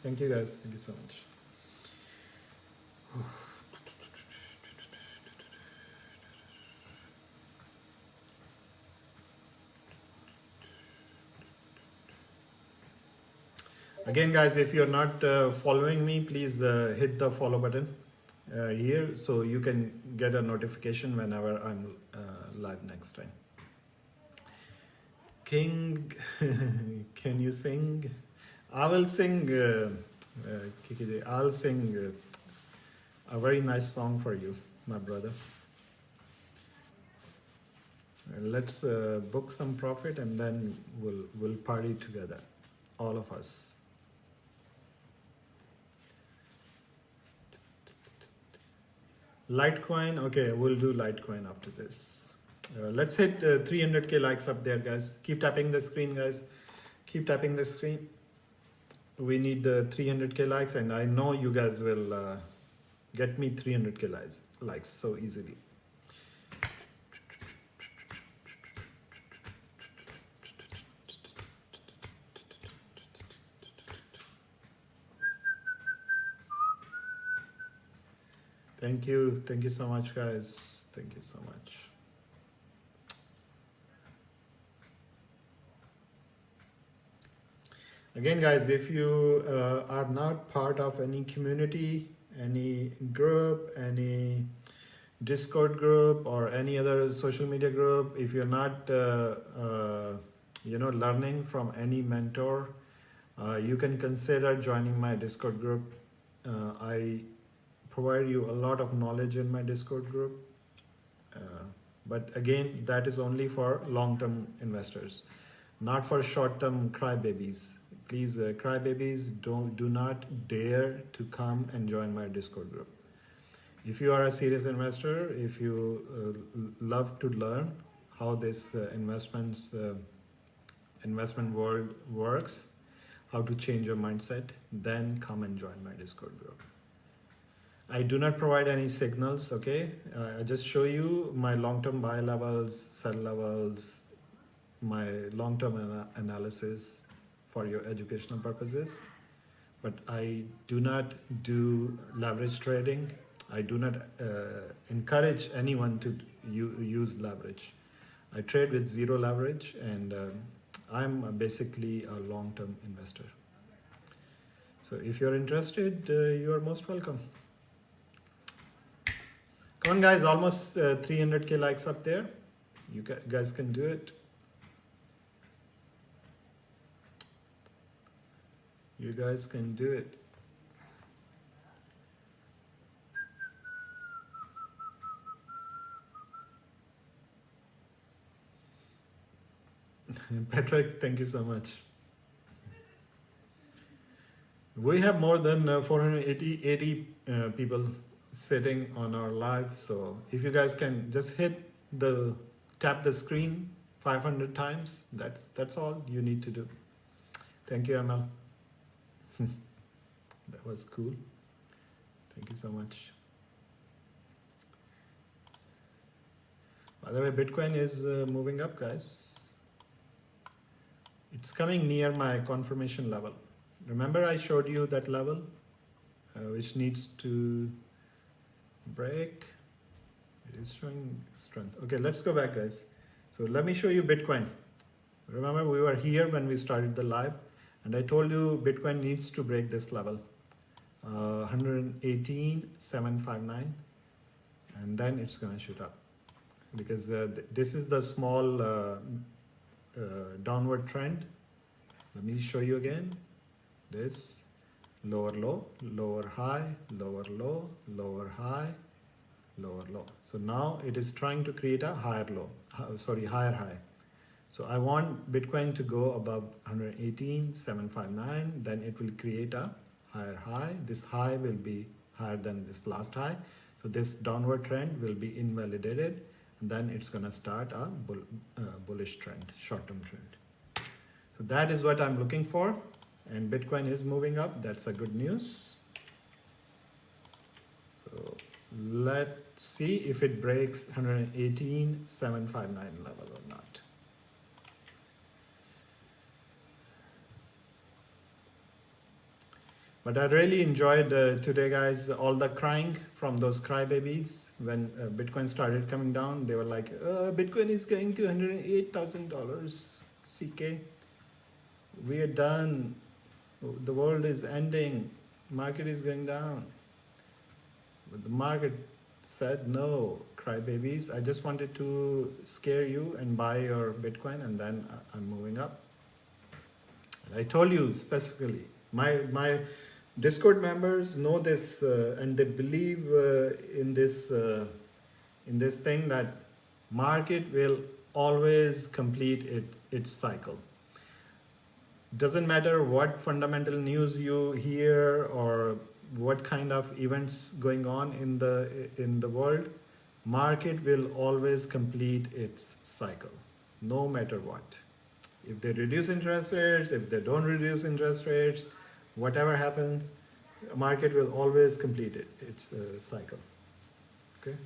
S1: Thank you, guys. Thank you so much. Again, guys, if you're not following me, please hit the follow button here so you can get a notification whenever I'm live next time. King, can you sing? I will sing, KKJ, I'll sing a very nice song for you, my brother. Let's book some profit and then we'll party together, all of us. Litecoin, okay, we'll do Litecoin after this. Let's hit 300k likes up there, guys. Keep tapping the screen, guys. Keep tapping the screen. We need 300k likes, and I know you guys will get me 300k likes so easily. Thank you so much, guys. Thank you so much. Again, guys, if you are not part of any community, any group, any Discord group, or any other social media group, if you're not learning from any mentor, you can consider joining my Discord group. I provide you a lot of knowledge in my Discord group, but again, that is only for long-term investors, not for short-term crybabies. Please, crybabies, do not dare to come and join my Discord group. If you are a serious investor, if you love to learn how this investment world works, how to change your mindset, then come and join my Discord group. I do not provide any signals, okay? I just show you my long-term buy levels, sell levels, my long-term analysis for your educational purposes. But I do not do leverage trading. I do not encourage anyone to use leverage. I trade with zero leverage, and I'm basically a long-term investor. So if you're interested, you are most welcome. Come on, guys, almost 300k likes up there. You guys can do it. You guys can do it. Patrick, thank you so much. We have more than 480 people sitting on our live, so if you guys can just tap the screen 500 times, that's all you need to do. Thank you, ML. That was cool. Thank you so much. By the way, Bitcoin is moving up, guys. It's coming near my confirmation level. Remember I showed you that level which needs to break. It is showing strength. Okay, let's go back, guys. So let me show you Bitcoin. Remember we were here when we started the live and I told you Bitcoin needs to break this level, 118,759, and then it's gonna shoot up because this is the small downward trend. Let me show you again. This lower low, lower high, lower low, lower high, lower low. So now it is trying to create a higher low, higher high. So I want Bitcoin to go above 118,759, then it will create a higher high. This high will be higher than this last high. So this downward trend will be invalidated, and then it's gonna start a bullish trend, short-term trend. So that is what I'm looking for, and Bitcoin is moving up. That's a good news. So let's see if it breaks 118,759 level or not. But I really enjoyed today, guys, all the crying from those crybabies when Bitcoin started coming down. They were like, Bitcoin is going to $108,000 CK. We are done. The world is ending. Market is going down. But the market said, no, crybabies. I just wanted to scare you and buy your Bitcoin, and then I'm moving up. And I told you specifically, my Discord members know this and they believe in this thing that market will always complete its cycle. Doesn't matter what fundamental news you hear or what kind of events going on in the world, market will always complete its cycle, no matter what. If they reduce interest rates, if they don't reduce interest rates, whatever happens, market will always complete its cycle. Okay.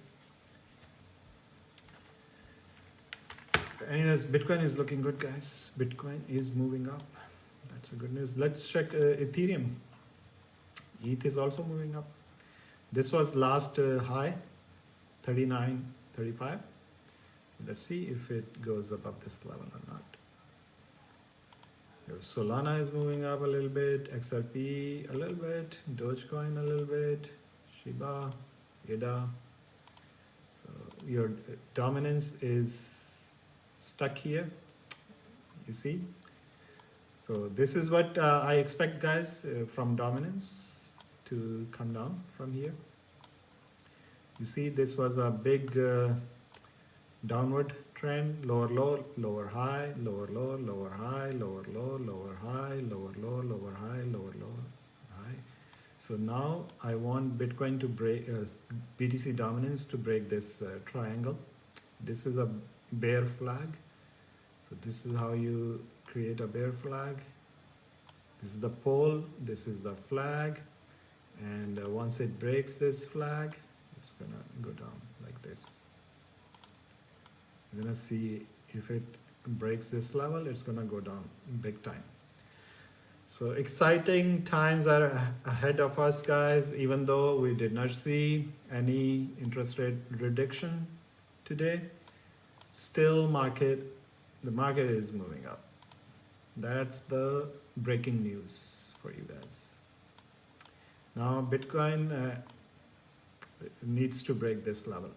S1: Anyways, Bitcoin is looking good, guys. Bitcoin is moving up. That's a good news. Let's check Ethereum. ETH is also moving up. This was last high, 39.35. Let's see if it goes above this level or not. Solana is moving up a little bit, XRP a little bit, Dogecoin a little bit, Shiba, ADA. So your dominance is stuck here, you see. So this is what I expect, guys, from dominance to come down from here. You see, this was a big downward trend, lower low, lower high, lower low, lower high, lower low, lower high, lower low, lower high, lower low, high. So now I want Bitcoin to break, BTC dominance to break this triangle. This is a bear flag. So this is how you create a bear flag. This is the pole, this is the flag. And once it breaks this flag, it's gonna go down like this. You're gonna see if it breaks this level, it's gonna go down big time. So exciting times are ahead of us, guys. Even though we did not see any interest rate reduction today, still the market is moving up. That's the breaking news for you guys. Now Bitcoin needs to break this level.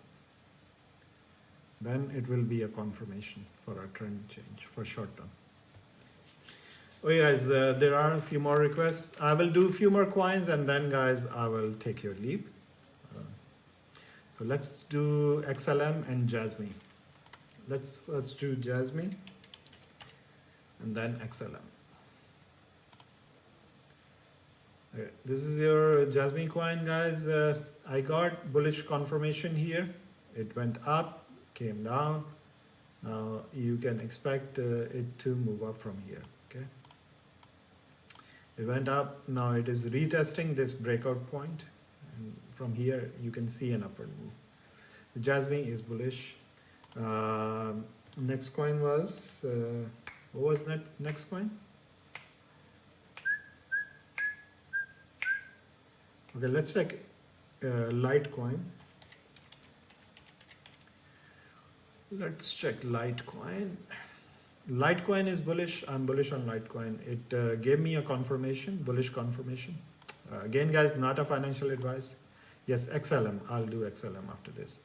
S1: Then it will be a confirmation for a trend change for short term. Okay, guys, there are a few more requests. I will do a few more coins and then, guys, I will take your leave. So let's do XLM and Jasmine. Let's first do Jasmine and then XLM. Okay, this is your Jasmine coin, guys. I got bullish confirmation here. It went up, came down. Now you can expect it to move up from here. Okay, it went up. Now it is retesting this breakout point, and from here you can see an upward move. The Jasmine is bullish. Next coin was What was that next coin? Okay, let's check Litecoin. Let's check Litecoin. Litecoin is bullish. I'm bullish on Litecoin. It gave me a confirmation, bullish confirmation. Again, guys, not a financial advice. Yes, XLM. I'll do XLM after this.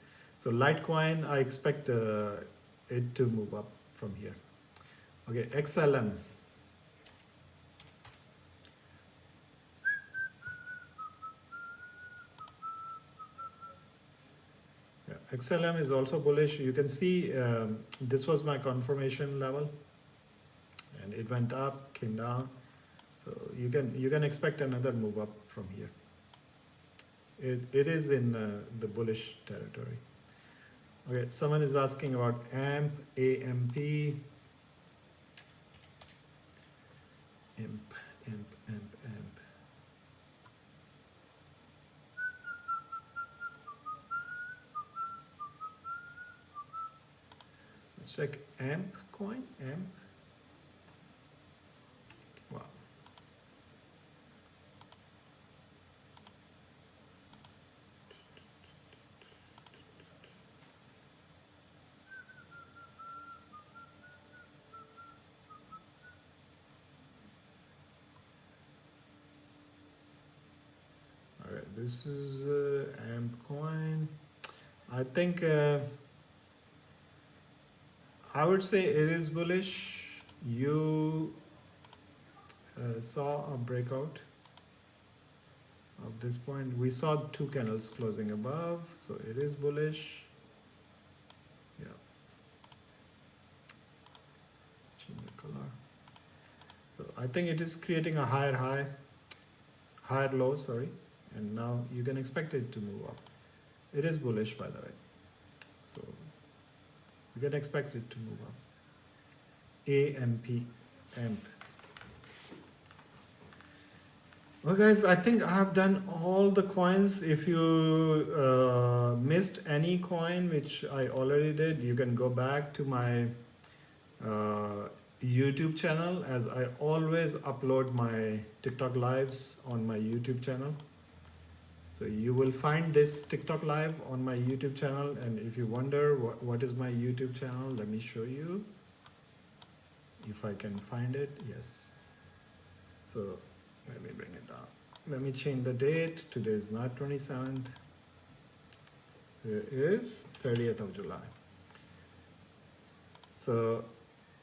S1: So Litecoin, I expect it to move up from here. Okay, XLM. Yeah, XLM is also bullish. You can see this was my confirmation level, and it went up, came down. So you can expect another move up from here. It is in the bullish territory. Okay, someone is asking about AMP, AMP, AMP. Let's check AMP coin, AMP. Wow. All right, this is AMP coin. I think I would say it is bullish. You saw a breakout of this point. We saw two candles closing above, so it is bullish. Yeah. Change the color. So I think it is creating a higher high, higher low, sorry. And now you can expect it to move up. It is bullish, by the way. So you can expect it to move up. AMP, AMP. Well, guys, I think I have done all the coins. If you missed any coin, which I already did, you can go back to my YouTube channel, as I always upload my TikTok lives on my YouTube channel. So you will find this TikTok live on my YouTube channel, and if you wonder what is my YouTube channel, let me show you. If I can find it, yes. So let me bring it down. Let me change the date. Today is not 27th. It is 30th of July. So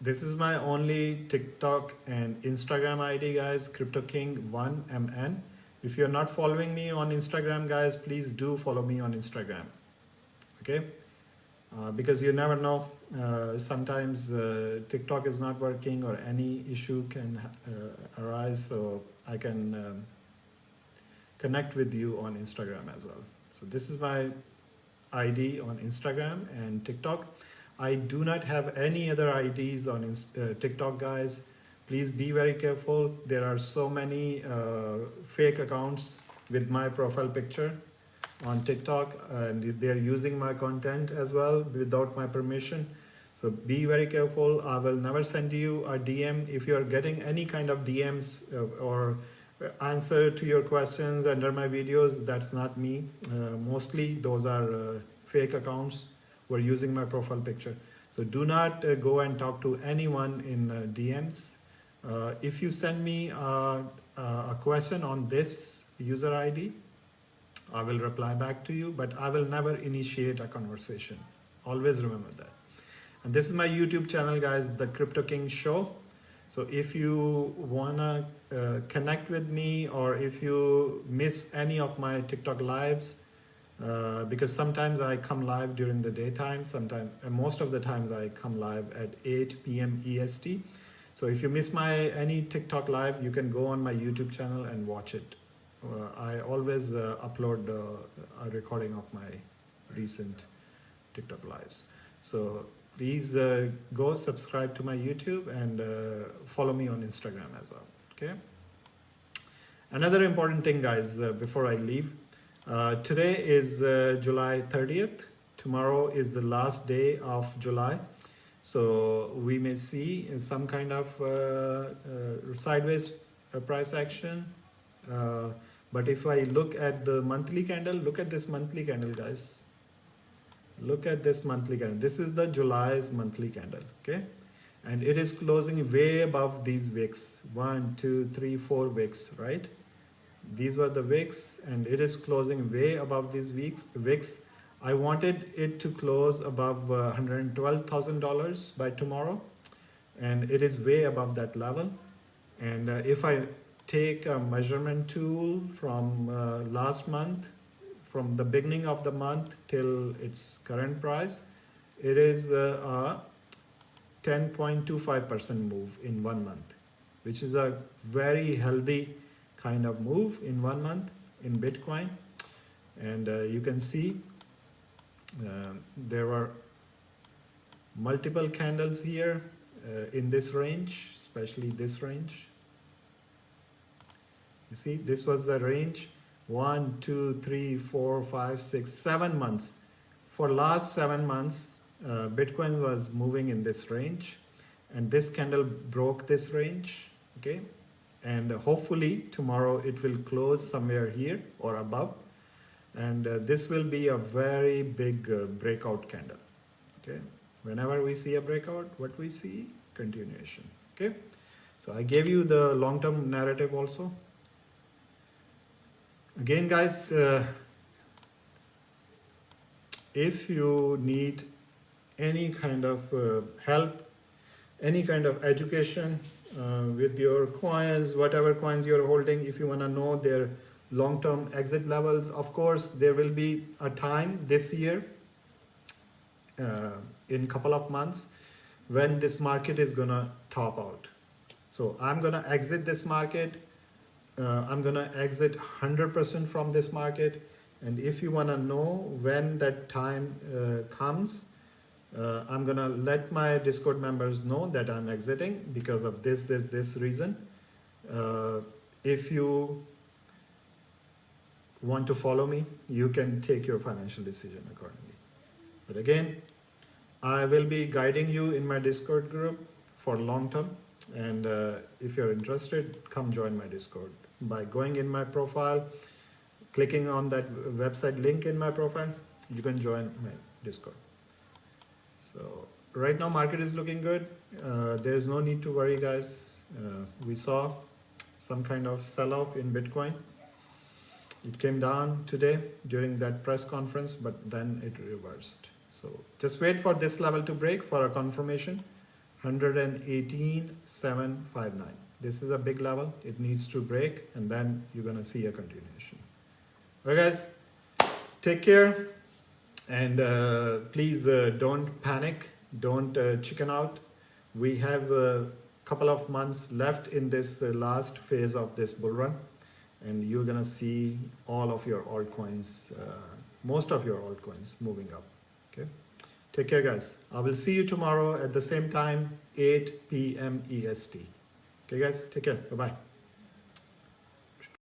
S1: this is my only TikTok and Instagram ID, guys, CryptoKing1MN. If you're not following me on Instagram, guys, please do follow me on Instagram. Okay? Because you never know. Sometimes TikTok is not working or any issue can arise, so I can connect with you on Instagram as well. So this is my ID on Instagram and TikTok. I do not have any other IDs on TikTok, guys. Please be very careful. There are so many fake accounts with my profile picture on TikTok, and they're using my content as well without my permission. So be very careful. I will never send you a DM. If you're getting any kind of DMs or answer to your questions under my videos, that's not me. Mostly those are fake accounts who are using my profile picture. So do not go and talk to anyone in DMs. If you send me a question on this user ID, I will reply back to you, but I will never initiate a conversation. Always remember that. And this is my YouTube channel, guys, The Crypto King Show. So if you wanna connect with me, or if you miss any of my TikTok lives, because sometimes I come live during the daytime, most of the times I come live at 8 p.m. EST. So if you miss any TikTok live, you can go on my YouTube channel and watch it. I always upload a recording of my recent TikTok lives. So please go subscribe to my YouTube and follow me on Instagram as well. Okay. Another important thing, guys, before I leave, today is July 30th. Tomorrow is the last day of July. So we may see some kind of sideways price action. But if I look at the monthly candle, look at this monthly candle, guys. Look at this monthly candle. This is the July's monthly candle, okay? And it is closing way above these wicks. 1, 2, 3, 4 wicks, right? These were the wicks, and it is closing way above these wicks. I wanted it to close above $112,000 by tomorrow, and it is way above that level. And if I take a measurement tool from last month, from the beginning of the month till its current price, it is a 10.25% move in 1 month, which is a very healthy kind of move in 1 month in Bitcoin. And you can see there are multiple candles here in this range, especially this range. You see, this was the range 1, 2, 3, 4, 5, 6, 7 months. For last 7 months, Bitcoin was moving in this range, and this candle broke this range, okay? And hopefully tomorrow it will close somewhere here or above, and this will be a very big breakout candle, okay? Whenever we see a breakout, what we see? Continuation, okay? So I gave you the long-term narrative also. Again, guys, if you need any kind of help, any kind of education with your coins, whatever coins you're holding, if you want to know their long-term exit levels, of course, there will be a time this year, in a couple of months, when this market is going to top out. So I'm going to exit this market. I'm going to exit 100% from this market. And if you want to know when that time comes, I'm going to let my Discord members know that I'm exiting because of this reason. If you want to follow me, you can take your financial decision accordingly. But again, I will be guiding you in my Discord group for long term. And if you're interested, come join my Discord by going in my profile, clicking on that website link in my profile. You can join my Discord. So right now market is looking good. There is no need to worry, guys. We saw some kind of sell-off in Bitcoin. It came down today during that press conference, but then it reversed. So just wait for this level to break for a confirmation. 118,759. This is a big level. It needs to break, and then you're gonna see a continuation. Well, guys, take care, and please don't panic, don't chicken out. We have a couple of months left in this last phase of this bull run, and you're gonna see all of your altcoins, most of your altcoins moving up. Okay, take care, guys. I will see you tomorrow at the same time, 8 p.m. EST. Okay, guys, take care. Bye-bye.